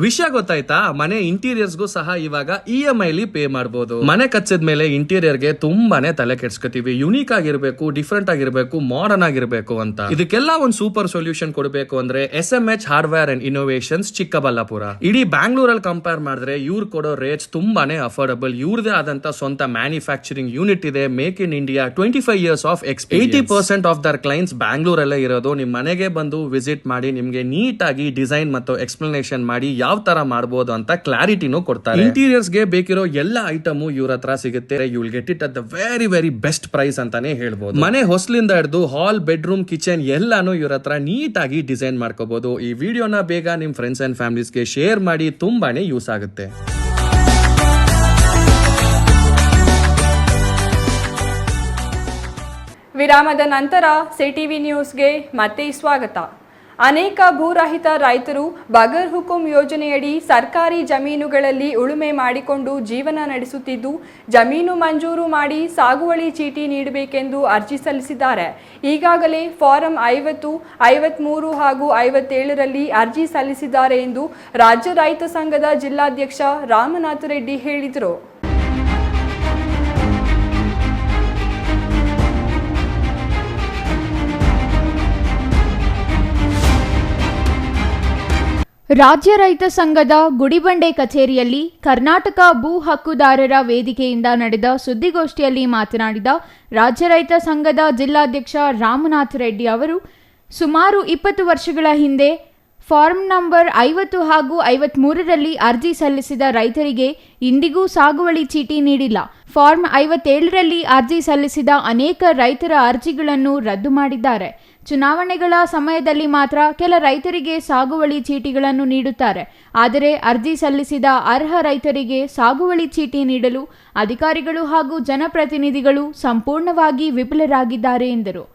ವಿಷಯ ಗೊತ್ತಾಯ್ತಾ? ಮನೆ ಇಂಟೀರಿಯರ್ಸ್ಗೂ ಸಹ ಇವಾಗ EMI ಪೇ ಮಾಡಬಹುದು. ಮನೆ ಕಚ್ಚಿದ ಮೇಲೆ ಇಂಟೀರಿಯರ್ಗೆ ತುಂಬಾನೇ ತಲೆ ಕೆಡ್ಸ್ಕೊತೀವಿ. ಯುನೀಕ್ ಆಗಿರ್ಬೇಕು, ಡಿಫ್ರೆಂಟ್ ಆಗಿರ್ಬೇಕು, ಮಾಡರ್ನ್ ಆಗಿರ್ಬೇಕು ಅಂತ. ಇದಕ್ಕೆಲ್ಲ ಒಂದು ಸೂಪರ್ ಸೊಲ್ಯೂಷನ್ ಕೊಡಬೇಕು ಅಂದ್ರೆ SMH hardware and innovations Chikkaballapur. ಇಡೀ ಬ್ಯಾಂಗ್ಳೂರಲ್ಲಿ ಕಂಪೇರ್ ಮಾಡಿದ್ರೆ ಇವ್ರು ಕೊಡೋ ರೇಟ್ಸ್ ತುಂಬಾನೇ ಅಫೋರ್ಡಬಲ್. ಇವ್ರದೇ ಆದಂತ ಸ್ವಂತ ಮ್ಯಾನುಫ್ಯಾಕ್ಚರಿಂಗ್ ಯೂನಿಟ್ ಇದೆ. Make in India, 25 years of experience. 80% of their clients ಬ್ಯಾಂಗ್ಳೂರಲ್ಲೇ ಇರೋದು. ನಿಮ್ ಮನೆಗೆ ಬಂದು ವಿಸಿಟ್ ಮಾಡಿ ನಿಮ್ಗೆ ನೀಟ್ ಆಗಿ ಡಿಸೈನ್ ಮತ್ತು ಎಕ್ಸ್ಪ್ಲನೇಷನ್ ಮಾಡಿ ಯಾವ ತರ ಮಾಡಬಹುದು ಅಂತ ಕ್ಲಾರಿಟಿನೂ ಕೊಡ್ತಾರೆ. ಇಂಟೀರಿಯರ್ಸ್ ಗೆ ಬೇಕಿರೋ ಎಲ್ಲ ಐಟಮ್ ಇವ್ರ ಹತ್ರ ಸಿಗುತ್ತೆ. You will get it at the very very best price ಅಂತಾನೆ ಹೇಳ್ಬೋದು. ಮನೆ ಹೊಸಲಿಂದ ಹಿಡಿದು ಹಾಲ್, ಬೆಡ್ರೂಮ್, ಕಿಚನ್ ಎಲ್ಲಾನು ಇವ್ರ ಹತ್ರ ನೀಟ್ ಆಗಿ ಡಿಸೈನ್ ಮಾಡ್ಕೋಬಹುದು. ಈ ವಿಡಿಯೋನ ಬೇಗ ನಿಮ್ ಫ್ರೆಂಡ್ಸ್ ಅಂಡ್ ಫ್ಯಾಮಿಲೀಸ್ಗೆ ಶೇರ್ ಮಾಡಿ, ತುಂಬಾನೇ ಯೂಸ್ ಆಗುತ್ತೆ. ವಿರಾಮದ ನಂತರ ಸಿಟಿವಿ ನ್ಯೂಸ್ಗೆ ಮತ್ತೆ ಸ್ವಾಗತ. ಅನೇಕ ಭೂರಹಿತ ರೈತರು ಬಗರ್ ಹುಕುಂ ಯೋಜನೆಯಡಿ ಸರ್ಕಾರಿ ಜಮೀನುಗಳಲ್ಲಿ ಉಳುಮೆ ಮಾಡಿಕೊಂಡು ಜೀವನ ನಡೆಸುತ್ತಿದ್ದು, ಜಮೀನು ಮಂಜೂರು ಮಾಡಿ ಸಾಗುವಳಿ ಚೀಟಿ ನೀಡಬೇಕೆಂದು ಅರ್ಜಿ ಸಲ್ಲಿಸಿದ್ದಾರೆ. ಈಗಾಗಲೇ ಫಾರಂ 50, 53 ಹಾಗೂ 57ರಲ್ಲಿ ಅರ್ಜಿ ಸಲ್ಲಿಸಿದ್ದಾರೆ ಎಂದು ರಾಜ್ಯ ರೈತ ಸಂಘದ ಜಿಲ್ಲಾಧ್ಯಕ್ಷ ರಾಮನಾಥ ರೆಡ್ಡಿ ಹೇಳಿದರು. ರಾಜ್ಯ ರೈತ ಸಂಘದ ಗುಡಿಬಂಡೆ ಕಚೇರಿಯಲ್ಲಿ ಕರ್ನಾಟಕ ಭೂ ಹಕ್ಕುದಾರರ ವೇದಿಕೆಯಿಂದ ನಡೆದ ಸುದ್ದಿಗೋಷ್ಠಿಯಲ್ಲಿ ಮಾತನಾಡಿದ ರಾಜ್ಯ ರೈತ ಸಂಘದ ಜಿಲ್ಲಾಧ್ಯಕ್ಷ ರಾಮನಾಥ ರೆಡ್ಡಿ ಅವರು, ಸುಮಾರು 20 ವರ್ಷಗಳ ಹಿಂದೆ ಫಾರ್ಮ್ ನಂಬರ್ 50 ಹಾಗೂ 53ರಲ್ಲಿ ಅರ್ಜಿ ಸಲ್ಲಿಸಿದ ರೈತರಿಗೆ ಇಂದಿಗೂ ಸಾಗುವಳಿ ಚೀಟಿ ನೀಡಿಲ್ಲ. ಫಾರ್ಮ್ 57ರಲ್ಲಿ ಅರ್ಜಿ ಸಲ್ಲಿಸಿದ ಅನೇಕ ರೈತರ ಅರ್ಜಿಗಳನ್ನು ರದ್ದು ಮಾಡಿದ್ದಾರೆ. ಚುನಾವಣೆಗಳ ಸಮಯದಲ್ಲಿ ಮಾತ್ರ ಕೆಲ ರೈತರಿಗೆ ಸಾಗುವಳಿ ಚೀಟಿಗಳನ್ನು ನೀಡುತ್ತಾರೆ. ಆದರೆ ಅರ್ಜಿ ಸಲ್ಲಿಸಿದ ಅರ್ಹ ರೈತರಿಗೆ ಸಾಗುವಳಿ ಚೀಟಿ ನೀಡಲು ಅಧಿಕಾರಿಗಳು ಹಾಗೂ ಜನಪ್ರತಿನಿಧಿಗಳು ಸಂಪೂರ್ಣವಾಗಿ ವಿಫಲರಾಗಿದ್ದಾರೆ ಎಂದರು.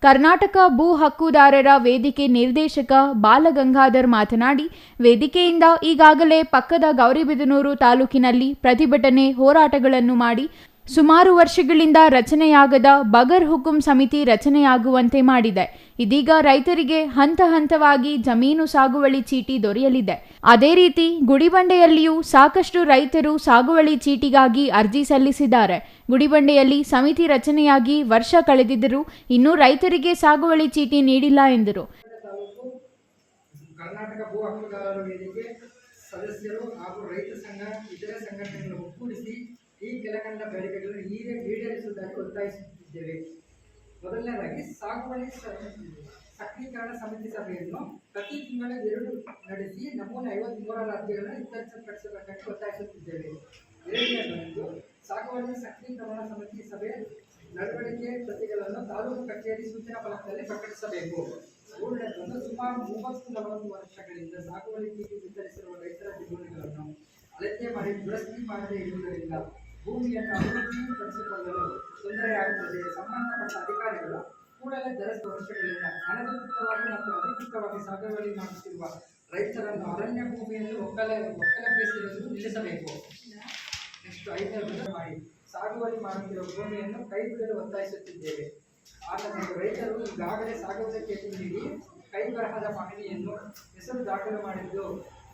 ಕರ್ನಾಟಕ ಭೂ ಹಕ್ಕುದಾರರ ವೇದಿಕೆ ನಿರ್ದೇಶಕ ಬಾಲಗಂಗಾಧರ್ ಮಾತನಾಡಿ, ವೇದಿಕೆಯಿಂದ ಈಗಾಗಲೇ ಪಕ್ಕದ ಗೌರಿಬಿದನೂರು ತಾಲೂಕಿನಲ್ಲಿ ಪ್ರತಿಭಟನೆ, ಹೋರಾಟಗಳನ್ನು ಮಾಡಿ ಸುಮಾರು ವರ್ಷಗಳಿಂದ ರಚನೆಯಾಗದ ಬಗರ್ ಹುಕುಂ ಸಮಿತಿ ರಚನೆಯಾಗುವಂತೆ ಮಾಡಿದೆ. ಇದೀಗ ರೈತರಿಗೆ ಹಂತ ಹಂತವಾಗಿ ಜಮೀನು ಸಾಗುವಳಿ ಚೀಟಿ ದೊರೆಯಲಿದೆ. ಅದೇ ರೀತಿ ಗುಡಿಬಂಡೆಯಲ್ಲಿಯೂ ಸಾಕಷ್ಟು ರೈತರು ಸಾಗುವಳಿ ಚೀಟಿಗಾಗಿ ಅರ್ಜಿ ಸಲ್ಲಿಸಿದ್ದಾರೆ. ಗುಡಿಬಂಡೆಯಲ್ಲಿ ಸಮಿತಿ ರಚನೆಯಾಗಿ ವರ್ಷ ಕಳೆದಿದ್ದರೂ ಇನ್ನೂ ರೈತರಿಗೆ ಸಾಗುವಳಿ ಚೀಟಿ ನೀಡಿಲ್ಲ ಎಂದರು. ಕರ್ನಾಟಕ ಭೂ ಹಕ್ಕುದಾರರ ವೇದಿಕೆ ಸದಸ್ಯರು ಹಾಗೂ ರೈತ ಸಂಘ ಇತರೆ ಸಂಘಟನೆಗಳನ್ನು ಒಗ್ಗೂಡಿಸಿ ಈ ಕೆಳಕಂಡ ಬೇಡಿಕೆಗಳನ್ನು ಈಡೇರಿಸುವುದಾಗಿ ಒತ್ತಾಯಿಸುತ್ತಿದ್ದೇವೆ. ಮೊದಲನೇದಾಗಿ ಸಾಗುವಳಿ ಸಕ್ರೀಕರಣ ಸಮಿತಿ ಸಭೆಯನ್ನು ಪ್ರತಿ ತಿಂಗಳು 2 ನಡೆಸಿ ನಮೂನೆ 53ರ ಅರ್ಜಿಗಳನ್ನು ಇತ್ಯರ್ಥಪಡಿಸಬೇಕೆಂದು ಒತ್ತಾಯಿಸುತ್ತಿದ್ದೇವೆ. ಎರಡನೇದು, ಸಾಗುವಳಿ ಸಕ್ರೀಕರಣ ಸಮಿತಿ ಸಭೆ ನಡವಳಿಕೆ ಪ್ರತಿಗಳನ್ನು ತಾಲೂಕು ಕಚೇರಿ ಸೂಚನಾ ಫಲಕದಲ್ಲಿ ಪ್ರಕಟಿಸಬೇಕು. ಮೂರನೇದೊಂದು, ಸುಮಾರು 30-40 ವರ್ಷಗಳಿಂದ ಸಾಗುವಳಿ ಚೀಟಿ ವಿತರಿಸಿರುವ ರೈತರ ಜಮೀನುಗಳನ್ನು ಅಳತೆ ಮಾಡಿ ದುರಸ್ತಿ ಮಾಡದೇ ಇರುವುದರಿಂದ ಭೂಮಿಯನ್ನು ಅಭಿವೃದ್ಧಿಪಡಿಸಿಕೊಳ್ಳಲು ತೊಂದರೆಯಾಗುತ್ತದೆ. ಸಂಬಂಧಪಟ್ಟ ಅಧಿಕಾರಿಗಳು ಕೂಡಲೇ ದರಸ್ತು ವರ್ಷಗಳಿಂದ ಅನಧಿಕೃತವಾಗಿ ಮತ್ತು ಅಧಿಕೃತವಾಗಿ ಸಾಗುವಳಿ ಮಾಡುತ್ತಿರುವ ರೈತರನ್ನು ಅರಣ್ಯ ಭೂಮಿಯನ್ನು ಒಕ್ಕಲೆಬ್ಬಿಸಿರುವುದು ನಿಲ್ಲಿಸಬೇಕು. ನೆಕ್ಸ್ಟ್ 5ನೇದು ಮಾಡಿ ಸಾಗುವಳಿ ಮಾಡುತ್ತಿರುವ ಭೂಮಿಯನ್ನು ಕೈಬಿಡಲು ಒತ್ತಾಯಿಸುತ್ತಿದ್ದೇವೆ. ರೈತರು ಈಗಾಗಲೇ ಸಾಗುವುದಕ್ಕೆ ನೀಡಿ ಕೈ ಬರಹದ ಪಹಣಿಯನ್ನು ಹೆಸರು ದಾಖಲು ಮಾಡಿದ್ದು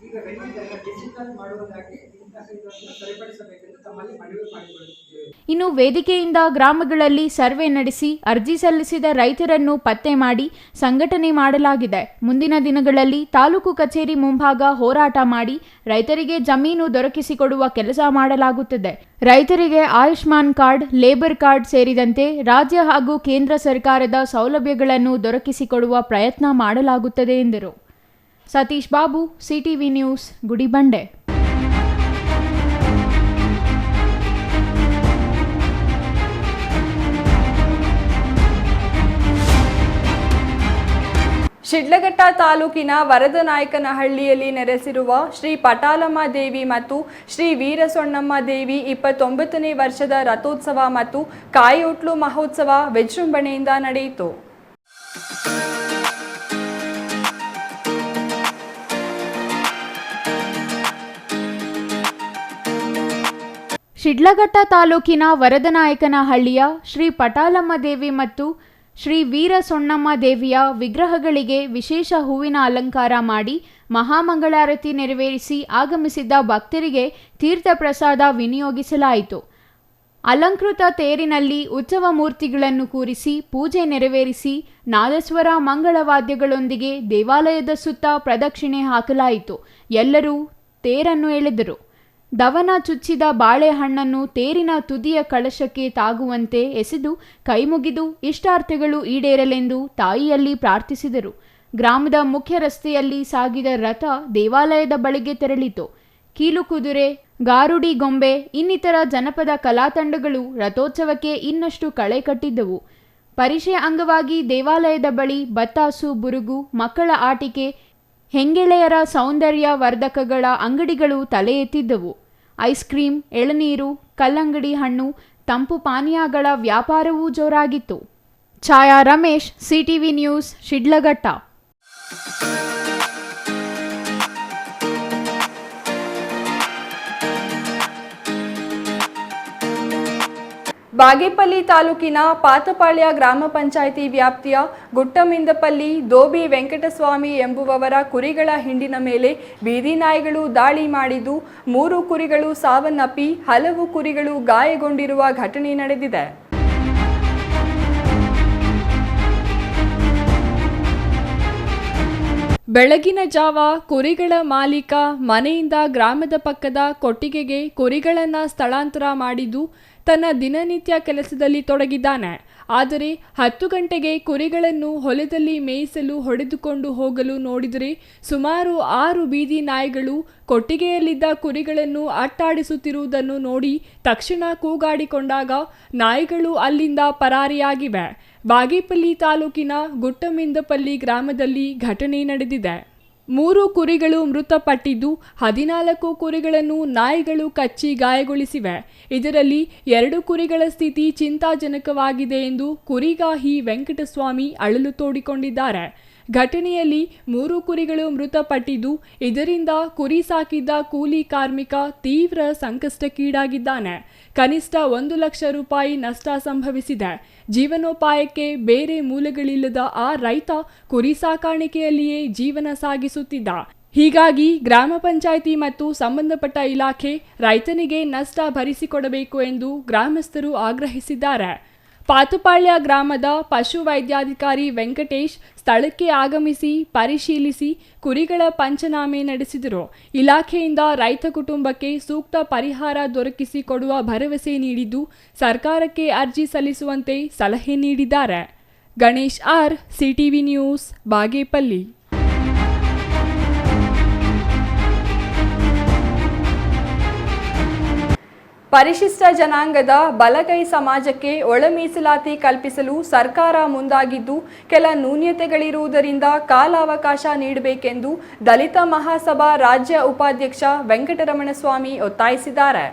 ಈಗ ರೈತರನ್ನು ಡಿಜಿಟಲ್ ಮಾಡುವುದಾಗಿ ಇಂತಹ ಇದನ್ನು ಸರಿಪಡಿಸಬೇಕೆಂದು ತಮ್ಮಲ್ಲಿ ಮನವಿ ಮಾಡಿಕೊಳ್ಳುತ್ತಿದ್ದೇವೆ. ಇನ್ನು ವೇದಿಕೆಯಿಂದ ಗ್ರಾಮಗಳಲ್ಲಿ ಸರ್ವೆ ನಡೆಸಿ ಅರ್ಜಿ ಸಲ್ಲಿಸಿದ ರೈತರನ್ನು ಪತ್ತೆ ಮಾಡಿ ಸಂಘಟನೆ ಮಾಡಲಾಗಿದೆ. ಮುಂದಿನ ದಿನಗಳಲ್ಲಿ ತಾಲೂಕು ಕಚೇರಿ ಮುಂಭಾಗ ಹೋರಾಟ ಮಾಡಿ ರೈತರಿಗೆ ಜಮೀನು ದೊರಕಿಸಿಕೊಡುವ ಕೆಲಸ ಮಾಡಲಾಗುತ್ತದೆ. ರೈತರಿಗೆ ಆಯುಷ್ಮಾನ್ ಕಾರ್ಡ್, ಲೇಬರ್ ಕಾರ್ಡ್ ಸೇರಿದಂತೆ ರಾಜ್ಯ ಹಾಗೂ ಕೇಂದ್ರ ಸರ್ಕಾರದ ಸೌಲಭ್ಯಗಳನ್ನು ದೊರಕಿಸಿಕೊಡುವ ಪ್ರಯತ್ನ ಮಾಡಲಾಗುತ್ತದೆ ಎಂದರು. Satish Babu, CTV news, Gudibande. ಶಿಡ್ಲಘಟ್ಟ ತಾಲೂಕಿನ ವರದನಾಯಕನಹಳ್ಳಿಯಲ್ಲಿ ನೆಲೆಸಿರುವ ಶ್ರೀ ಪಟಾಲಮ್ಮ ದೇವಿ ಮತ್ತು ಶ್ರೀ ವೀರಸೊಣ್ಣಮ್ಮ ದೇವಿ 29ನೇ ವರ್ಷದ ರಥೋತ್ಸವ ಮತ್ತು ಕಾಯಿಹುಟ್ಲು ಮಹೋತ್ಸವ ವಿಜೃಂಭಣೆಯಿಂದ ನಡೆಯಿತು. ಶಿಡ್ಲಘಟ್ಟ ತಾಲೂಕಿನ ವರದನಾಯಕನಹಳ್ಳಿಯ ಶ್ರೀ ಪಟಾಲಮ್ಮ ದೇವಿ ಮತ್ತು ಶ್ರೀ ವೀರಸೊಣ್ಣಮ್ಮ ದೇವಿಯ ವಿಗ್ರಹಗಳಿಗೆ ವಿಶೇಷ ಹೂವಿನ ಅಲಂಕಾರ ಮಾಡಿ ಮಹಾಮಂಗಳಾರತಿ ನೆರವೇರಿಸಿ ಆಗಮಿಸಿದ್ದ ಭಕ್ತರಿಗೆ ತೀರ್ಥ ಪ್ರಸಾದ ವಿನಿಯೋಗಿಸಲಾಯಿತು. ಅಲಂಕೃತ ತೇರಿನಲ್ಲಿ ಉತ್ಸವ ಮೂರ್ತಿಗಳನ್ನು ಕೂರಿಸಿ ಪೂಜೆ ನೆರವೇರಿಸಿ ನಾದಸ್ವರ ಮಂಗಳವಾದ್ಯಗಳೊಂದಿಗೆ ದೇವಾಲಯದ ಸುತ್ತ ಪ್ರದಕ್ಷಿಣೆ ಹಾಕಲಾಯಿತು. ಎಲ್ಲರೂ ತೇರನ್ನು ಎಳೆದರು. ದವನ ಚುಚ್ಚಿದ ಬಾಳೆಹಣ್ಣನ್ನು ತೇರಿನ ತುದಿಯ ಕಳಶಕ್ಕೆ ತಾಗುವಂತೆ ಎಸೆದು ಕೈಮುಗಿದು ಇಷ್ಟಾರ್ಥಗಳು ಈಡೇರಲೆಂದು ತಾಯಿಯಲ್ಲಿ ಪ್ರಾರ್ಥಿಸಿದರು. ಗ್ರಾಮದ ಮುಖ್ಯ ರಸ್ತೆಯಲ್ಲಿ ಸಾಗಿದ ರಥ ದೇವಾಲಯದ ಬಳಿಗೆ ತೆರಳಿತು. ಕೀಲುಕುದುರೆ, ಗಾರುಡಿ ಗೊಂಬೆ ಇನ್ನಿತರ ಜನಪದ ಕಲಾತಂಡಗಳು ರಥೋತ್ಸವಕ್ಕೆ ಇನ್ನಷ್ಟು ಕಳೆ ಕಟ್ಟಿದ್ದವು. ಪರಿಷೆ ಅಂಗವಾಗಿ ದೇವಾಲಯದ ಬಳಿ ಬತ್ತಾಸು, ಬುರುಗು, ಮಕ್ಕಳ ಆಟಿಕೆ, ಹೆಂಗೆಳೆಯರ ಸೌಂದರ್ಯ ವರ್ಧಕಗಳ ಅಂಗಡಿಗಳು ತಲೆ ಎತ್ತಿದ್ದವು. ಐಸ್ ಕ್ರೀಂ, ಎಳನೀರು, ಕಲ್ಲಂಗಡಿ ಹಣ್ಣು, ತಂಪು ಪಾನೀಯಗಳ ವ್ಯಾಪಾರವೂ ಜೋರಾಗಿತ್ತು. ಛಾಯಾ ರಮೇಶ್, ಸಿಟಿವಿ ನ್ಯೂಸ್, ಶಿಡ್ಲಘಟ್ಟ. ಬಾಗೇಪಲ್ಲಿ ತಾಲೂಕಿನ ಪಾತಪಾಳ್ಯ ಗ್ರಾಮ ಪಂಚಾಯಿತಿ ವ್ಯಾಪ್ತಿಯ ಗುಟ್ಟಮಿಂದಪಲ್ಲಿ ದೋಬಿ ವೆಂಕಟಸ್ವಾಮಿ ಎಂಬುವವರ ಕುರಿಗಳ ಹಿಂಡಿನ ಮೇಲೆ ಬೀದಿ ನಾಯಿಗಳು ದಾಳಿ ಮಾಡಿದ್ದು 3 ಕುರಿಗಳು ಸಾವನ್ನಪ್ಪಿ ಹಲವು ಕುರಿಗಳು ಗಾಯಗೊಂಡಿರುವ ಘಟನೆ ನಡೆದಿದೆ. ಬೆಳಗಿನ ಜಾವ ಕುರಿಗಳ ಮಾಲೀಕ ಮನೆಯಿಂದ ಗ್ರಾಮದ ಪಕ್ಕದ ಕೊಟ್ಟಿಗೆಗೆ ಕುರಿಗಳನ್ನು ಸ್ಥಳಾಂತರ ಮಾಡಿದ್ದು ತನ್ನ ದಿನನಿತ್ಯ ಕೆಲಸದಲ್ಲಿ ತೊಡಗಿದ್ದಾನೆ. ಆದರೆ 10 ಗಂಟೆಗೆ ಕುರಿಗಳನ್ನು ಹೊಲದಲ್ಲಿ ಮೇಯಿಸಲು ಹೊಡೆದುಕೊಂಡು ಹೋಗಲು ನೋಡಿದರೆ ಸುಮಾರು 6 ಬೀದಿ ನಾಯಿಗಳು ಕೊಟ್ಟಿಗೆಯಲ್ಲಿದ್ದ ಕುರಿಗಳನ್ನು ಅಟ್ಟಾಡಿಸುತ್ತಿರುವುದನ್ನು ನೋಡಿ ತಕ್ಷಣ ಕೂಗಾಡಿಕೊಂಡಾಗ ನಾಯಿಗಳು ಅಲ್ಲಿಂದ ಪರಾರಿಯಾಗಿವೆ. ಬಾಗೇಪಲ್ಲಿ ತಾಲೂಕಿನ ಗುಟ್ಟಮಿಂದಪಲ್ಲಿ ಗ್ರಾಮದಲ್ಲಿ ಘಟನೆ ನಡೆದಿದೆ. 3 ಕುರಿಗಳು ಮೃತಪಟ್ಟಿದ್ದು 14 ಕುರಿಗಳನ್ನು ನಾಯಿಗಳು ಕಚ್ಚಿ ಗಾಯಗೊಳಿಸಿವೆ. ಇದರಲ್ಲಿ 2 ಕುರಿಗಳ ಸ್ಥಿತಿ ಚಿಂತಾಜನಕವಾಗಿದೆ ಎಂದು ಕುರಿಗಾಹಿ ವೆಂಕಟಸ್ವಾಮಿ ಅಳಲು ತೋಡಿಕೊಂಡಿದ್ದಾರೆ. ಘಟನೆಯಲ್ಲಿ 3 ಕುರಿಗಳು ಮೃತಪಟ್ಟಿದ್ದು ಇದರಿಂದ ಕುರಿ ಸಾಕಿದ್ದ ಕೂಲಿ ಕಾರ್ಮಿಕ ತೀವ್ರ ಸಂಕಷ್ಟಕ್ಕೀಡಾಗಿದ್ದಾನೆ. ಕನಿಷ್ಠ 1 ಲಕ್ಷ ರೂಪಾಯಿ ನಷ್ಟ ಸಂಭವಿಸಿದೆ. ಜೀವನೋಪಾಯಕ್ಕೆ ಬೇರೆ ಮೂಲಗಳಿಲ್ಲದ ಆ ರೈತ ಕುರಿ ಸಾಕಾಣಿಕೆಯಲ್ಲಿಯೇ ಜೀವನ ಸಾಗಿಸುತ್ತಿದ್ದ. ಹೀಗಾಗಿ ಗ್ರಾಮ ಪಂಚಾಯಿತಿ ಮತ್ತು ಸಂಬಂಧಪಟ್ಟ ಇಲಾಖೆ ರೈತನಿಗೆ ನಷ್ಟ ಭರಿಸಿಕೊಡಬೇಕು ಎಂದು ಗ್ರಾಮಸ್ಥರು ಆಗ್ರಹಿಸಿದ್ದಾರೆ. ಪಾತಪಾಳ್ಯ ಗ್ರಾಮದ ಪಶು ವೈದ್ಯಾಧಿಕಾರಿ ವೆಂಕಟೇಶ್ ಸ್ಥಳಕ್ಕೆ ಆಗಮಿಸಿ ಪರಿಶೀಲಿಸಿ ಕುರಿಗಳ ಪಂಚನಾಮೆ ನಡೆಸಿದರು. ಇಲಾಖೆಯಿಂದ ರೈತ ಕುಟುಂಬಕ್ಕೆ ಸೂಕ್ತ ಪರಿಹಾರ ದೊರಕಿಸಿಕೊಡುವ ಭರವಸೆ ನೀಡಿದ್ದು ಸರ್ಕಾರಕ್ಕೆ ಅರ್ಜಿ ಸಲ್ಲಿಸುವಂತೆ ಸಲಹೆ ನೀಡಿದ್ದಾರೆ. Ganesh R, CTV news, Bagepalli. ಪರಿಶಿಷ್ಟ ಜನಾಂಗದ ಬಲಗೈ ಸಮಾಜಕ್ಕೆ ಒಳ ಮೀಸಲಾತಿ ಕಲ್ಪಿಸಲು ಸರ್ಕಾರ ಮುಂದಾಗಿದ್ದು ಕೆಲ ನ್ಯೂನತೆಗಳಿರುವುದರಿಂದ ಕಾಲಾವಕಾಶ ನೀಡಬೇಕೆಂದು ದಲಿತ ಮಹಾಸಭಾ ರಾಜ್ಯ ಉಪಾಧ್ಯಕ್ಷ ವೆಂಕಟರಮಣಸ್ವಾಮಿ ಒತ್ತಾಯಿಸಿದ್ದಾರೆ.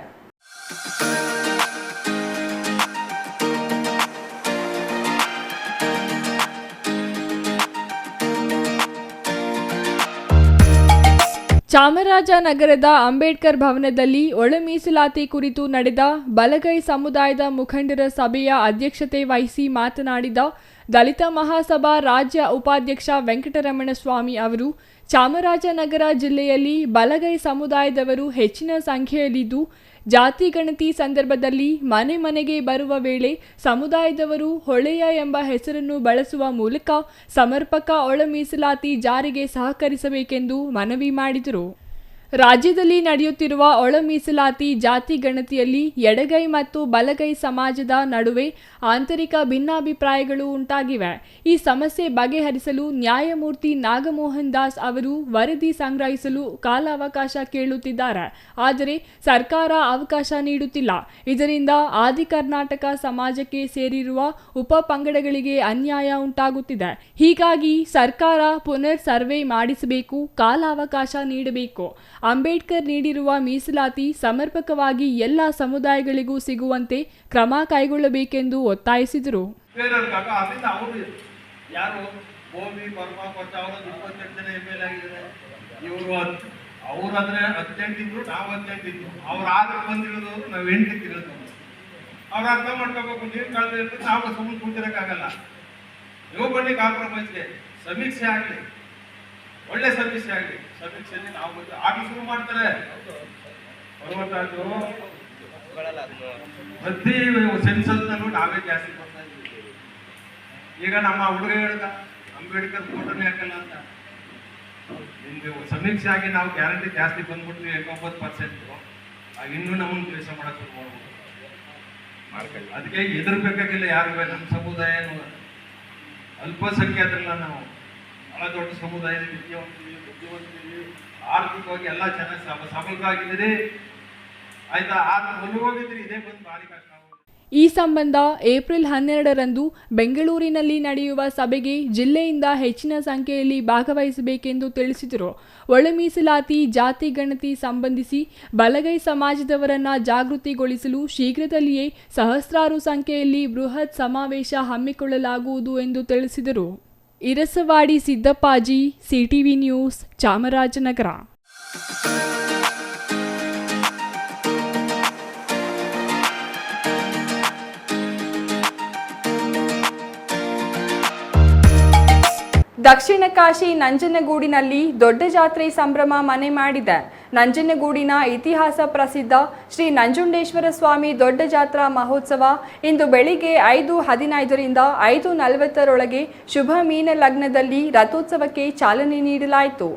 ಚಾಮರಾಜನಗರದ ಅಂಬೇಡ್ಕರ್ ಭವನದಲ್ಲಿ ಒಳ ಮೀಸಲಾತಿ ಕುರಿತು ನಡೆದ ಬಲಗೈ ಸಮುದಾಯದ ಮುಖಂಡರ ಸಭೆಯ ಅಧ್ಯಕ್ಷತೆ ವಹಿಸಿ ಮಾತನಾಡಿದ ದಲಿತ ಮಹಾಸಭಾ ರಾಜ್ಯ ಉಪಾಧ್ಯಕ್ಷ ವೆಂಕಟರಮಣ ಸ್ವಾಮಿ ಅವರು ಚಾಮರಾಜನಗರ ಜಿಲ್ಲೆಯಲ್ಲಿ ಬಲಗೈ ಸಮುದಾಯದವರು ಹೆಚ್ಚಿನ ಸಂಖ್ಯೆಯಲ್ಲಿದ್ದು ಜಾತಿ ಗಣತಿ ಸಂದರ್ಭದಲ್ಲಿ ಮನೆ ಮನೆಗೆ ಬರುವ ವೇಳೆ ಸಮುದಾಯದವರು ಹೊಳೆಯ ಎಂಬ ಹೆಸರನ್ನು ಬಳಸುವ ಮೂಲಕ ಸಮರ್ಪಕ ಒಳ ಮೀಸಲಾತಿ ಜಾರಿಗೆ ಸಹಕರಿಸಬೇಕೆಂದು ಮನವಿ ಮಾಡಿದರು. ರಾಜ್ಯದಲ್ಲಿ ನಡೆಯುತ್ತಿರುವ ಒಳ ಮೀಸಲಾತಿ ಜಾತಿ ಗಣತಿಯಲ್ಲಿ ಎಡಗೈ ಮತ್ತು ಬಲಗೈ ಸಮಾಜದ ನಡುವೆ ಆಂತರಿಕ ಭಿನ್ನಾಭಿಪ್ರಾಯಗಳು ಉಂಟಾಗಿವೆ. ಈ ಸಮಸ್ಯೆ ಬಗೆಹರಿಸಲು ನ್ಯಾಯಮೂರ್ತಿ ನಾಗಮೋಹನ್ ದಾಸ್ ಅವರು ವರದಿ ಸಂಗ್ರಹಿಸಲು ಕಾಲಾವಕಾಶ ಕೇಳುತ್ತಿದ್ದಾರೆ. ಆದರೆ ಸರ್ಕಾರ ಅವಕಾಶ ನೀಡುತ್ತಿಲ್ಲ. ಇದರಿಂದ ಆದಿ ಕರ್ನಾಟಕ ಸಮಾಜಕ್ಕೆ ಸೇರಿರುವ ಉಪ ಪಂಗಡಗಳಿಗೆ ಅನ್ಯಾಯ ಉಂಟಾಗುತ್ತಿದೆ. ಹೀಗಾಗಿ ಸರ್ಕಾರ ಪುನರ್ ಸರ್ವೆ ಮಾಡಿಸಬೇಕು, ಕಾಲಾವಕಾಶ ನೀಡಬೇಕು. ಅಂಬೇಡ್ಕರ್ ನೀಡಿರುವ ಮೀಸಲಾತಿ ಸಮರ್ಪಕವಾಗಿ ಎಲ್ಲ ಸಮುದಾಯಗಳಿಗೂ ಸಿಗುವಂತೆ ಕ್ರಮ ಕೈಗೊಳ್ಳಬೇಕೆಂದು ಒತ್ತಾಯಿಸಿದರು. ಅವರಾದ್ರೆ 18 ಇದ್ರು, ನಾವು 18 ಇದ್ರು. ಅವ್ರು ಆದ್ರೆ ಬಂದಿರೋದು ನಾವು 8 ಇರೋದು. ಅವ್ರು ಅರ್ಥ ಮಾಡ್ಕೋಬೇಕು. ನೀವು ಕಳೆದ ನಾವು ಸುಮ್ಮನೆ ಕೂತಿರೋಕ್ಕಾಗಲ್ಲ. ನೀವು ಬನ್ನಿ ಕಾಂಪ್ರಮೈಸ್ಗೆ, ಸಮೀಕ್ಷೆ ಆಗಲಿ, ಒಳ್ಳೆ ಸಮೀಕ್ಷೆ ಆಗಲಿ. ಸಮೀಕ್ಷೆಯಲ್ಲಿ ನಾವು ಆಗಿ ಶುರು ಮಾಡ್ತಾರೆ. ಪ್ರತಿ ಸೆನ್ಸಸ್ನಲ್ಲೂ ನಾವೇ ಜಾಸ್ತಿ ಬರ್ತಾ ಇದ್ದೀವಿ. ಈಗ ನಮ್ಮ ಹುಡುಗ ಹೇಳ್ದ ಅಂಬೇಡ್ಕರ್ ಫೋಟೋನೇ ಹಾಕಲ್ಲ ಅಂತ. ನಿಮ್ಗೆ ಸಮೀಕ್ಷೆ ಆಗಿ ನಾವು ಗ್ಯಾರಂಟಿ ಜಾಸ್ತಿ ಬಂದ್ಬಿಟ್ವಿ 89%. ಇನ್ನೂ ನಮ್ಮನ್ನು ಕೆಲಸ ಮಾಡಕ್ ಶುರು ಮಾಡ್ಕೊಂಡು ಅದಕ್ಕೆ ಹೆದರ್ಬೇಕಾಗಿಲ್ಲ ಯಾರು. ನಮ್ಮ ಸಮುದಾಯ ಅಲ್ಪಸಂಖ್ಯಾತರಲ್ಲ, ನಾವು ಬಹಳ ದೊಡ್ಡ ಸಮುದಾಯದ ಬುದ್ಧಿವಂತಿದ್ದೀವಿ, ಆರ್ಥಿಕವಾಗಿ ಎಲ್ಲ ಚೆನ್ನಾಗಿ ಸಬಲರಾಗಿದ್ದೀರಿ. ಆಯ್ತಾ, ಹೋಗಿದ್ರಿ, ಇದೇ ಬಂದು ಭಾರಿ ಕಷ್ಟ. ಈ ಸಂಬಂಧ ಏಪ್ರಿಲ್ 12ರಂದು ಬೆಂಗಳೂರಿನಲ್ಲಿ ನಡೆಯುವ ಸಭೆಗೆ ಜಿಲ್ಲೆಯಿಂದ ಹೆಚ್ಚಿನ ಸಂಖ್ಯೆಯಲ್ಲಿ ಭಾಗವಹಿಸಬೇಕೆಂದು ತಿಳಿಸಿದರು. ಒಳ ಮೀಸಲಾತಿ ಜಾತಿ ಗಣತಿ ಸಂಬಂಧಿಸಿ ಬಲಗೈ ಸಮಾಜದವರನ್ನ ಜಾಗೃತಿಗೊಳಿಸಲು ಶೀಘ್ರದಲ್ಲಿಯೇ ಸಹಸ್ರಾರು ಸಂಖ್ಯೆಯಲ್ಲಿ ಬೃಹತ್ ಸಮಾವೇಶ ಹಮ್ಮಿಕೊಳ್ಳಲಾಗುವುದು ಎಂದು ತಿಳಿಸಿದರು. Irasavadi Siddappaji, CTV news, Chamarajanagar. ದಕ್ಷಿಣ ಕಾಶಿ ನಂಜನಗೂಡಿನಲ್ಲಿ ದೊಡ್ಡ ಜಾತ್ರೆ ಸಂಭ್ರಮ ಮನೆ ಮಾಡಿದೆ. ನಂಜನಗೂಡಿನ ಇತಿಹಾಸ ಪ್ರಸಿದ್ಧ ಶ್ರೀ ನಂಜುಂಡೇಶ್ವರ ಸ್ವಾಮಿ ದೊಡ್ಡ ಜಾತ್ರಾ ಮಹೋತ್ಸವ ಇಂದು ಬೆಳಿಗ್ಗೆ 5:15ರಿಂದ 5:40ರೊಳಗೆ ಶುಭ ಮೀನ ಲಗ್ನದಲ್ಲಿ ರಥೋತ್ಸವಕ್ಕೆ ಚಾಲನೆ ನೀಡಲಾಯಿತು.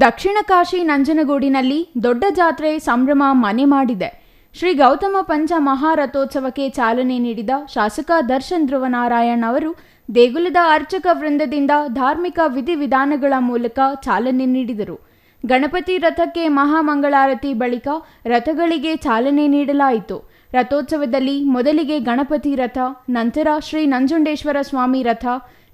ದಕ್ಷಿಣ ಕಾಶಿ ನಂಜನಗೂಡಿನಲ್ಲಿ ದೊಡ್ಡ ಜಾತ್ರೆ ಸಂಭ್ರಮ ಮನೆ ಮಾಡಿದೆ. ಶ್ರೀ ಗೌತಮ ಪಂಚ ಮಹಾರಥೋತ್ಸವಕ್ಕೆ ಚಾಲನೆ ನೀಡಿದ ಶಾಸಕ ದರ್ಶನ್ ಧ್ರುವನಾರಾಯಣ್ ಅವರು ದೇಗುಲದ ಅರ್ಚಕ ವೃಂದದಿಂದ ಧಾರ್ಮಿಕ ವಿಧಿವಿಧಾನಗಳ ಮೂಲಕ ಚಾಲನೆ ನೀಡಿದರು. ಗಣಪತಿ ರಥಕ್ಕೆ ಮಹಾಮಂಗಳಾರತಿ ಬಳಿಕ ರಥಗಳಿಗೆ ಚಾಲನೆ ನೀಡಲಾಯಿತು. ರಥೋತ್ಸವದಲ್ಲಿ ಮೊದಲಿಗೆ ಗಣಪತಿ ರಥ, ನಂತರ ಶ್ರೀ ನಂಜುಂಡೇಶ್ವರ ಸ್ವಾಮಿ ರಥ,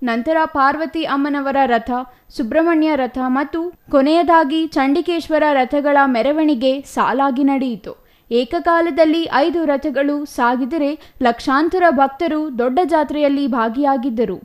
ನಂತರ ಪಾರ್ವತಿ ಅಮ್ಮನವರ ರಥ, ಸುಬ್ರಹ್ಮಣ್ಯ ರಥ ಮತ್ತು ಕೊನೆಯದಾಗಿ ಚಂಡಿಕೇಶ್ವರ ರಥಗಳ ಮೆರವಣಿಗೆ ಸಾಲಾಗಿ ನಡೆಯಿತು. ಏಕಕಾಲದಲ್ಲಿ 5 ರಥಗಳು ಸಾಗಿದರೆ ಲಕ್ಷಾಂತರ ಭಕ್ತರು ದೊಡ್ಡ ಜಾತ್ರೆಯಲ್ಲಿ ಭಾಗಿಯಾಗಿದ್ದರು.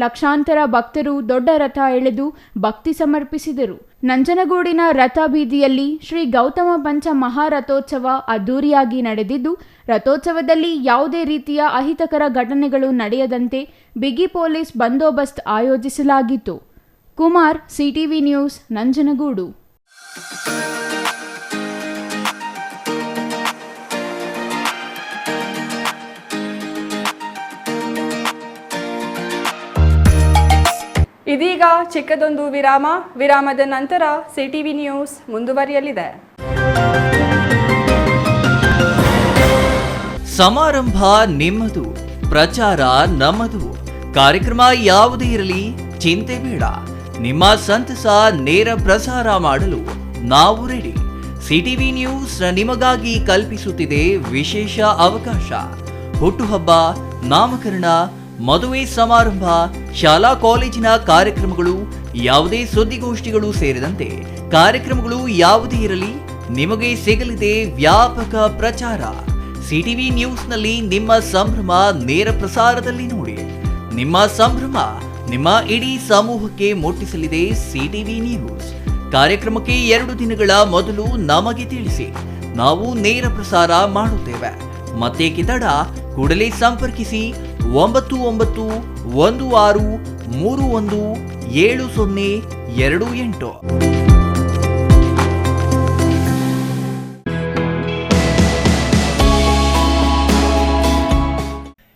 ಲಕ್ಷಾಂತರ ಭಕ್ತರು ದೊಡ್ಡ ರಥ ಎಳೆದು ಭಕ್ತಿ ಸಮರ್ಪಿಸಿದರು. ನಂಜನಗೂಡಿನ ರಥ ಬೀದಿಯಲ್ಲಿ ಶ್ರೀ ಗೌತಮ ಪಂಚ ಮಹಾರಥೋತ್ಸವ ಅದ್ದೂರಿಯಾಗಿ ನಡೆದಿದ್ದು, ರಥೋತ್ಸವದಲ್ಲಿ ಯಾವುದೇ ರೀತಿಯ ಅಹಿತಕರ ಘಟನೆಗಳು ನಡೆಯದಂತೆ ಬಿಗಿ ಪೊಲೀಸ್ ಬಂದೋಬಸ್ತ್ ಆಯೋಜಿಸಲಾಗಿತ್ತು. Kumar, CTV news, Nanjangud. ಇದೀಗ ಚಿಕ್ಕದೊಂದು ವಿರಾಮದ ನಂತರ ಸಿಟಿವಿ ನ್ಯೂಸ್ ಮುಂದುವರಿಯಲಿದೆ. ಸಮಾರಂಭ ನಿಮ್ಮದು, ಪ್ರಚಾರ ನಮ್ಮದು. ಕಾರ್ಯಕ್ರಮ ಯಾವುದೇ ಇರಲಿ ಚಿಂತೆ ಬೇಡ. ನಿಮ್ಮ ಸಂತಸ ನೇರ ಪ್ರಸಾರ ಮಾಡಲು ನಾವು ರೆಡಿ. ಸಿಟಿವಿ ನ್ಯೂಸ್ ನಿಮಗಾಗಿ ಕಲ್ಪಿಸುತ್ತಿದೆ ವಿಶೇಷ ಅವಕಾಶ. ಹುಟ್ಟುಹಬ್ಬ, ನಾಮಕರಣ, ಮದುವೆ ಸಮಾರಂಭ, ಶಾಲಾ ಕಾಲೇಜಿನ ಕಾರ್ಯಕ್ರಮಗಳು, ಯಾವುದೇ ಸುದ್ದಿಗೋಷ್ಠಿಗಳು ಸೇರಿದಂತೆ ಕಾರ್ಯಕ್ರಮಗಳು ಯಾವುದೇ ಇರಲಿ ನಿಮಗೆ ಸಿಗಲಿದೆ ವ್ಯಾಪಕ ಪ್ರಚಾರ. ಸಿಟಿವಿ ನ್ಯೂಸ್ನಲ್ಲಿ ನಿಮ್ಮ ಸಂಭ್ರಮ ನೇರ ಪ್ರಸಾರದಲ್ಲಿ ನೋಡಿ. ನಿಮ್ಮ ಸಂಭ್ರಮ ನಿಮ್ಮ ಇಡೀ ಸಮೂಹಕ್ಕೆ ಮುಟ್ಟಿಸಲಿದೆ ಸಿಟಿವಿ ನ್ಯೂಸ್. ಕಾರ್ಯಕ್ರಮಕ್ಕೆ 2 ದಿನಗಳ ಮೊದಲು ನಮಗೆ ತಿಳಿಸಿ, ನಾವು ನೇರ ಪ್ರಸಾರ ಮಾಡುತ್ತೇವೆ. ಮತ್ತೇಕೆ ತಡ, ಕೂಡಲೇ ಸಂಪರ್ಕಿಸಿ 9916317028.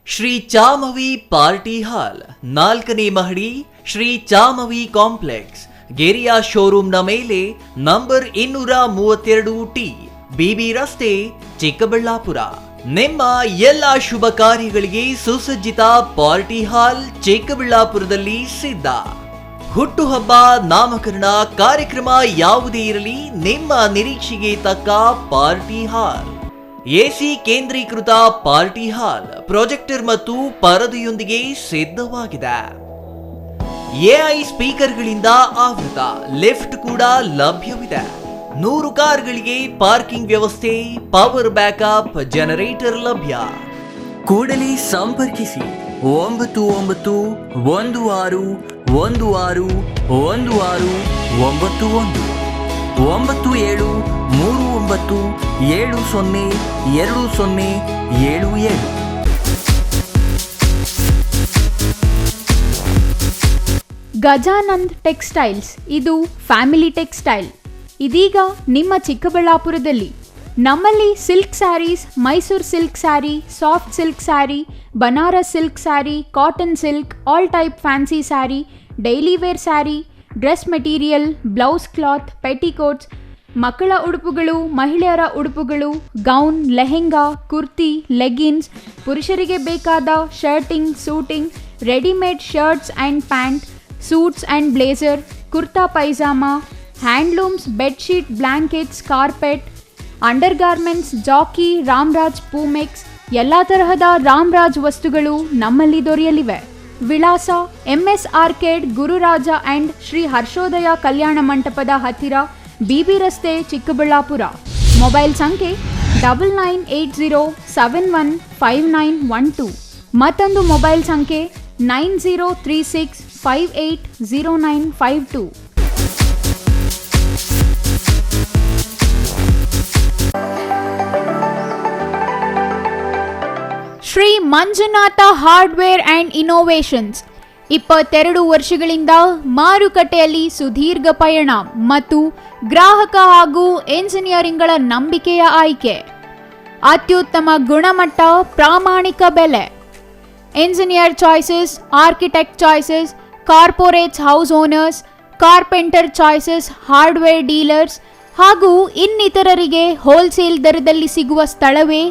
ಶ್ರೀ ಚಾಮವಿ ಪಾರ್ಟಿ ಹಾಲ್, 4ನೇ ಮಹಡಿ, ಶ್ರೀ ಚಾಮವಿ ಕಾಂಪ್ಲೆಕ್ಸ್, ಗೆರಿಯಾ ಶೋರೂಮ್ನ ಮೇಲೆ, ನಂಬರ್ 232T, ಬಿಬಿ ರಸ್ತೆ, ಚಿಕ್ಕಬಳ್ಳಾಪುರ. ನಿಮ್ಮ ಎಲ್ಲ ಶುಭ ಕಾರ್ಯಗಳಿಗೆ ಸುಸಜ್ಜಿತ ಪಾರ್ಟಿ ಹಾಲ್ ಚಿಕ್ಕಬಳ್ಳಾಪುರದಲ್ಲಿ ಸಿದ್ಧ. ಹುಟ್ಟುಹಬ್ಬ, ನಾಮಕರಣ, ಕಾರ್ಯಕ್ರಮ ಯಾವುದೇ ಇರಲಿ ನಿಮ್ಮ ನಿರೀಕ್ಷೆಗೆ ತಕ್ಕ ಪಾರ್ಟಿ ಹಾಲ್. ಎಸಿ ಕೇಂದ್ರೀಕೃತ ಪಾರ್ಟಿ ಹಾಲ್, ಪ್ರೊಜೆಕ್ಟರ್ ಮತ್ತು ಪರದೆಯೊಂದಿಗೆ ಸಿದ್ಧವಾಗಿದೆ. ಎಐ ಸ್ಪೀಕರ್ಗಳಿಂದ ಆವೃತ, ಲಿಫ್ಟ್ ಕೂಡ ಲಭ್ಯವಿದೆ. 100 ಕಾರ್ಗಳಿಗೆ ಪಾರ್ಕಿಂಗ್ ವ್ಯವಸ್ಥೆ, ಪವರ್ ಬ್ಯಾಕಪ್, ಜನರೇಟರ್ ಲಭ್ಯ. ಕೂಡಲೇ ಸಂಪರ್ಕಿಸಿ 9916161691 9739702077. ಗಜಾನಂದ್ ಟೆಕ್ಸ್ಟೈಲ್ಸ್, ಇದು ಫ್ಯಾಮಿಲಿ ಟೆಕ್ಸ್ಟೈಲ್. ಇದೀಗ ನಿಮ್ಮ ಚಿಕ್ಕಬಳ್ಳಾಪುರದಲ್ಲಿ. ನಮ್ಮಲ್ಲಿ silk saris, Mysuru silk sari, soft silk sari, Banaras silk sari, cotton silk, all type fancy sari, daily wear sari, dress material, blouse cloth, petticoats, ಮಕ್ಕಳ ಉಡುಪುಗಳು, ಮಹಿಳೆಯರ ಉಡುಪುಗಳು, ಗೌನ್, ಲೆಹೆಂಗಾ, ಕುರ್ತಿ, ಲೆಗಿನ್ಸ್, ಪುರುಷರಿಗೆ ಬೇಕಾದ shirting, suiting, readymade shirts and pant, suits and blazer, kurta pyjama, handlooms, bedsheet, blankets, carpet, under garments, Jockey, Ramraj, Poomex, ಎಲ್ಲ ತರಹದ ರಾಮ್ರಾಜ್ ವಸ್ತುಗಳು ನಮ್ಮಲ್ಲಿ ದೊರೆಯಲಿವೆ. ವಿಳಾಸ: MS arcade, Gururaja and Shri Harshodaya ಕಲ್ಯಾಣ ಮಂಟಪದ ಹತ್ತಿರ, ಬಿಬಿ ರಸ್ತೆ, ಚಿಕ್ಕಬಳ್ಳಾಪುರ. ಮೊಬೈಲ್ ಸಂಖ್ಯೆ 9980715912. ಮತ್ತೊಂದು ಮೊಬೈಲ್ ಸಂಖ್ಯೆ 9036580952. Shri Manjunatha hardware and innovations, 22 ವರ್ಷಗಳಿಂದ ಮಾರುಕಟ್ಟೆಯಲ್ಲಿ ಸುದೀರ್ಘ ಪಯಣ ಮತ್ತು ಗ್ರಾಹಕ ಹಾಗೂ ಎಂಜಿನಿಯರಿಂಗ್ಗಳ ನಂಬಿಕೆಯ ಆಯ್ಕೆ. ಅತ್ಯುತ್ತಮ ಗುಣಮಟ್ಟ, ಪ್ರಾಮಾಣಿಕ ಬೆಲೆ. Engineer choices, architect choices, corporates, house owners, carpenter choices, hardware dealers ಹಾಗೂ ಇನ್ನಿತರರಿಗೆ ಹೋಲ್ಸೇಲ್ ದರದಲ್ಲಿ ಸಿಗುವ ಸ್ಥಳವೇ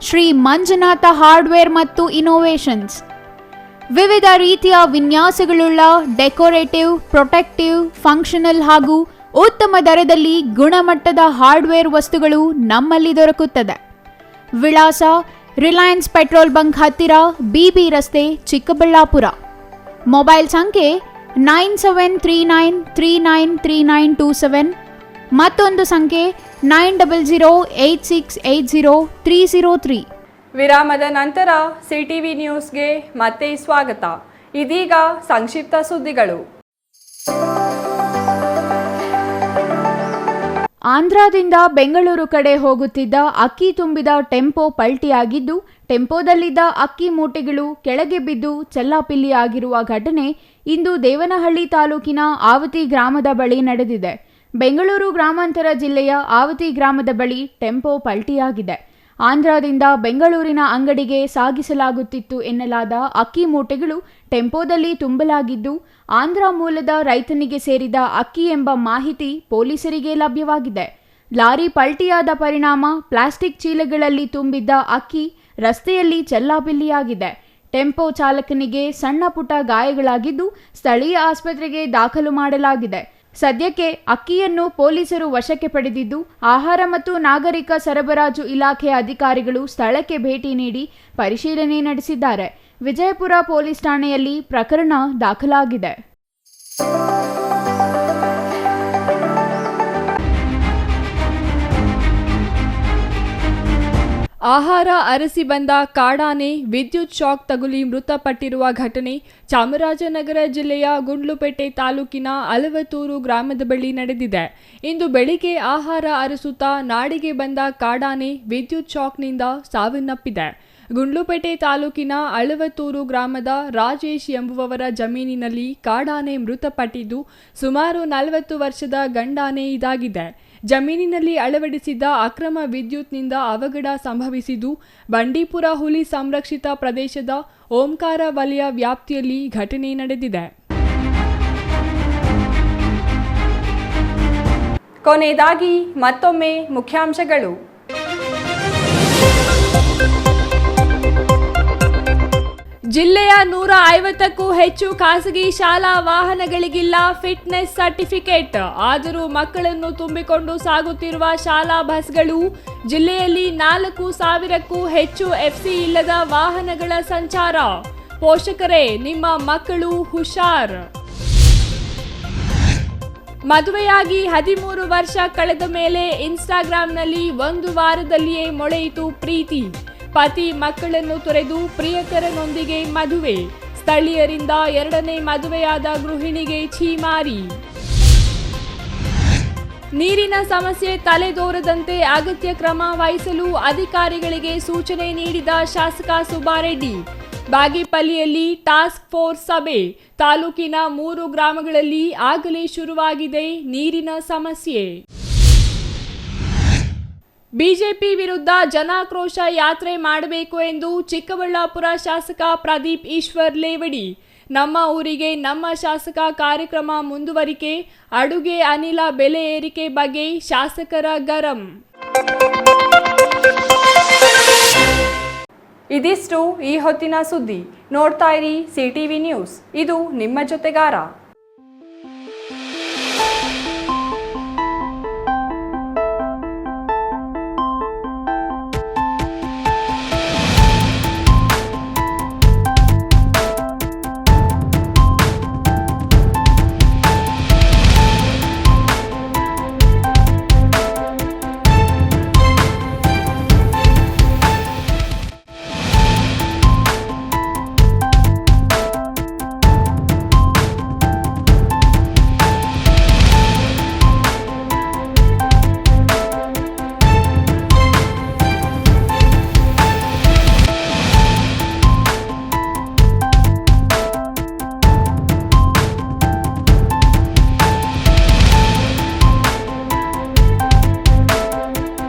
ಶ್ರೀ ಮಂಜುನಾಥ ಹಾರ್ಡ್ವೇರ್ ಮತ್ತು ಇನೋವೇಷನ್ಸ್. ವಿವಿಧ ರೀತಿಯ ವಿನ್ಯಾಸಗಳುಳ್ಳ ಡೆಕೋರೇಟಿವ್, ಪ್ರೊಟೆಕ್ಟಿವ್, ಫಂಕ್ಷನಲ್ ಹಾಗೂ ಉತ್ತಮ ದರದಲ್ಲಿ ಗುಣಮಟ್ಟದ ಹಾರ್ಡ್ವೇರ್ ವಸ್ತುಗಳು ನಮ್ಮಲ್ಲಿ ದೊರಕುತ್ತದೆ. ವಿಳಾಸ: ರಿಲಯನ್ಸ್ ಪೆಟ್ರೋಲ್ ಬಂಕ್ ಹತ್ತಿರ, ಬಿಬಿ ರಸ್ತೆ, ಚಿಕ್ಕಬಳ್ಳಾಪುರ. ಮೊಬೈಲ್ ಸಂಖ್ಯೆ 9739393927. ಮತ್ತೊಂದು ಸಂಖ್ಯೆ 9008680303. ವಿರಾಮದ ನಂತರ ಸಿಟಿವಿ ನ್ಯೂಸ್ಗೆ ಮತ್ತೆ ಸ್ವಾಗತ. ಇದೀಗ ಸಂಕ್ಷಿಪ್ತ ಸುದ್ದಿಗಳು. ಆಂಧ್ರದಿಂದ ಬೆಂಗಳೂರು ಕಡೆ ಹೋಗುತ್ತಿದ್ದ ಅಕ್ಕಿ ತುಂಬಿದ ಟೆಂಪೋ ಪಲ್ಟಿಯಾಗಿದ್ದು, ಟೆಂಪೋದಲ್ಲಿದ್ದ ಅಕ್ಕಿ ಮೂಟೆಗಳು ಕೆಳಗೆ ಬಿದ್ದು ಚೆಲ್ಲಾಪಿಲ್ಲಿಯಾಗಿರುವ ಘಟನೆ ಇಂದು ದೇವನಹಳ್ಳಿ ತಾಲೂಕಿನ ಆವತಿ ಗ್ರಾಮದ ಬಳಿ ನಡೆದಿದೆ. ಬೆಂಗಳೂರು ಗ್ರಾಮಾಂತರ ಜಿಲ್ಲೆಯ ಆವತಿ ಗ್ರಾಮದ ಬಳಿ ಟೆಂಪೋ ಪಲ್ಟಿಯಾಗಿದೆ. ಆಂಧ್ರದಿಂದ ಬೆಂಗಳೂರಿನ ಅಂಗಡಿಗೆ ಸಾಗಿಸಲಾಗುತ್ತಿತ್ತು ಎನ್ನಲಾದ ಅಕ್ಕಿ ಮೂಟೆಗಳು ಟೆಂಪೋದಲ್ಲಿ ತುಂಬಲಾಗಿದ್ದು ಆಂಧ್ರ ಮೂಲದ ರೈತನಿಗೆ ಸೇರಿದ ಅಕ್ಕಿ ಎಂಬ ಮಾಹಿತಿ ಪೊಲೀಸರಿಗೆ ಲಭ್ಯವಾಗಿದೆ. ಲಾರಿ ಪಲ್ಟಿಯಾದ ಪರಿಣಾಮ ಪ್ಲಾಸ್ಟಿಕ್ ಚೀಲಗಳಲ್ಲಿ ತುಂಬಿದ್ದ ಅಕ್ಕಿ ರಸ್ತೆಯಲ್ಲಿ ಚೆಲ್ಲಾಪಿಲ್ಲಿಯಾಗಿದೆ. ಟೆಂಪೋ ಚಾಲಕನಿಗೆ ಸಣ್ಣ ಪುಟ್ಟ ಗಾಯಗಳಾಗಿದ್ದು ಸ್ಥಳೀಯ ಆಸ್ಪತ್ರೆಗೆ ದಾಖಲು ಮಾಡಲಾಗಿದೆ. ಸದ್ಯಕ್ಕೆ ಅಕ್ಕಿಯನ್ನು ಪೊಲೀಸರು ವಶಕ್ಕೆ ಪಡೆದಿದ್ದು ಆಹಾರ ಮತ್ತು ನಾಗರಿಕ ಸರಬರಾಜು ಇಲಾಖೆಯ ಅಧಿಕಾರಿಗಳು ಸ್ಥಳಕ್ಕೆ ಭೇಟಿ ನೀಡಿ ಪರಿಶೀಲನೆ ನಡೆಸಿದ್ದಾರೆ. ವಿಜಯಪುರ ಪೊಲೀಸ್ ಠಾಣೆಯಲ್ಲಿ ಪ್ರಕರಣ ದಾಖಲಾಗಿದೆ. ಆಹಾರ ಅರಸಿ ಬಂದ ಕಾಡಾನೆ ವಿದ್ಯುತ್ ಶಾಕ್ ತಗುಲಿ ಮೃತಪಟ್ಟಿರುವ ಘಟನೆ ಚಾಮರಾಜನಗರ ಜಿಲ್ಲೆಯ ಗುಂಡ್ಲುಪೇಟೆ ತಾಲೂಕಿನ ಅಲವತ್ತೂರು ಗ್ರಾಮದ ಬಳಿ ನಡೆದಿದೆ. ಇಂದು ಬೆಳಿಗ್ಗೆ ಆಹಾರ ಅರಸುತ್ತಾ ನಾಡಿಗೆ ಬಂದ ಕಾಡಾನೆ ವಿದ್ಯುತ್ ಶಾಕ್ನಿಂದ ಸಾವನ್ನಪ್ಪಿದೆ. ಗುಂಡ್ಲುಪೇಟೆ ತಾಲೂಕಿನ ಅಳವತ್ತೂರು ಗ್ರಾಮದ ರಾಜೇಶ್ ಎಂಬುವವರ ಜಮೀನಿನಲ್ಲಿ ಕಾಡಾನೆ ಮೃತಪಟ್ಟಿದ್ದು ಸುಮಾರು 40 ವರ್ಷದ ಗಂಡಾನೆ ಇದಾಗಿದೆ. ಜಮೀನಿನಲ್ಲಿ ಅಳವಡಿಸಿದ್ದ ಅಕ್ರಮ ವಿದ್ಯುತ್ನಿಂದ ಅವಘಡ ಸಂಭವಿಸಿದ್ದು ಬಂಡೀಪುರ ಹುಲಿ ಸಂರಕ್ಷಿತ ಪ್ರದೇಶದ ಓಂಕಾರ ವಲಯ ವ್ಯಾಪ್ತಿಯಲ್ಲಿ ಘಟನೆ ನಡೆದಿದೆ. ಕೊನೆಯದಾಗಿ ಮತ್ತೊಮ್ಮೆ ಮುಖ್ಯಾಂಶಗಳು. ಜಿಲ್ಲೆಯ 150ಕ್ಕೂ ಹೆಚ್ಚು ಖಾಸಗಿ ಶಾಲಾ ವಾಹನಗಳಿಗಿಲ್ಲ ಫಿಟ್ನೆಸ್ ಸರ್ಟಿಫಿಕೇಟ್. ಆದರೂ ಮಕ್ಕಳನ್ನು ತುಂಬಿಕೊಂಡು ಸಾಗುತ್ತಿರುವ ಶಾಲಾ ಬಸ್ಗಳು. ಜಿಲ್ಲೆಯಲ್ಲಿ 4,000ಕ್ಕೂ ಹೆಚ್ಚು ಎಫ್ಸಿ ಇಲ್ಲದ ವಾಹನಗಳ ಸಂಚಾರ. ಪೋಷಕರೇ, ನಿಮ್ಮ ಮಕ್ಕಳು ಹುಷಾರ್. ಮದುವೆಯಾಗಿ 13 ವರ್ಷ ಕಳೆದ ಮೇಲೆ ಇನ್ಸ್ಟಾಗ್ರಾಂನಲ್ಲಿ 1 ವಾರದಲ್ಲಿಯೇ ಮೊಳೆಯಿತು ಪ್ರೀತಿ. ಪತಿ ಮಕ್ಕಳನ್ನು ತೊರೆದು ಪ್ರಿಯಕರನೊಂದಿಗೆ ಮದುವೆ. ಸ್ಥಳೀಯರಿಂದ 2ನೇ ಮದುವೆಯಾದ ಗೃಹಿಣಿಗೆ ಛೀಮಾರಿ. ನೀರಿನ ಸಮಸ್ಯೆ ತಲೆದೋರದಂತೆ ಅಗತ್ಯ ಕ್ರಮ ವಹಿಸಲು ಅಧಿಕಾರಿಗಳಿಗೆ ಸೂಚನೆ ನೀಡಿದ ಶಾಸಕ ಸುಬ್ಬಾರೆಡ್ಡಿ. ಬಾಗೇಪಲ್ಲಿಯಲ್ಲಿ ಟಾಸ್ಕ್ ಫೋರ್ಸ್ ಸಭೆ. ತಾಲೂಕಿನ 3 ಗ್ರಾಮಗಳಲ್ಲಿ ಆಗಲೇ ಶುರುವಾಗಿದೆ ನೀರಿನ ಸಮಸ್ಯೆ. ಬಿಜೆಪಿ ವಿರುದ್ಧ ಜನಾಕ್ರೋಶ ಯಾತ್ರೆ ಮಾಡಬೇಕು ಎಂದು ಚಿಕ್ಕಬಳ್ಳಾಪುರ ಶಾಸಕ ಪ್ರದೀಪ್ ಈಶ್ವರ್ ಲೇವಡಿ. ನಮ್ಮ ಊರಿಗೆ ನಮ್ಮ ಶಾಸಕ ಕಾರ್ಯಕ್ರಮ ಮುಂದುವರಿಕೆ. ಅಡುಗೆ ಅನಿಲ ಬೆಲೆ ಏರಿಕೆ ಬಗ್ಗೆ ಶಾಸಕರ ಗರಂ. ಇದಿಷ್ಟು ಈ ಹೊತ್ತಿನ ಸುದ್ದಿ. ನೋಡ್ತಾ ಇರಿ ಸಿಟಿವಿ ನ್ಯೂಸ್. ಇದು ನಿಮ್ಮ ಜೊತೆಗಾರ.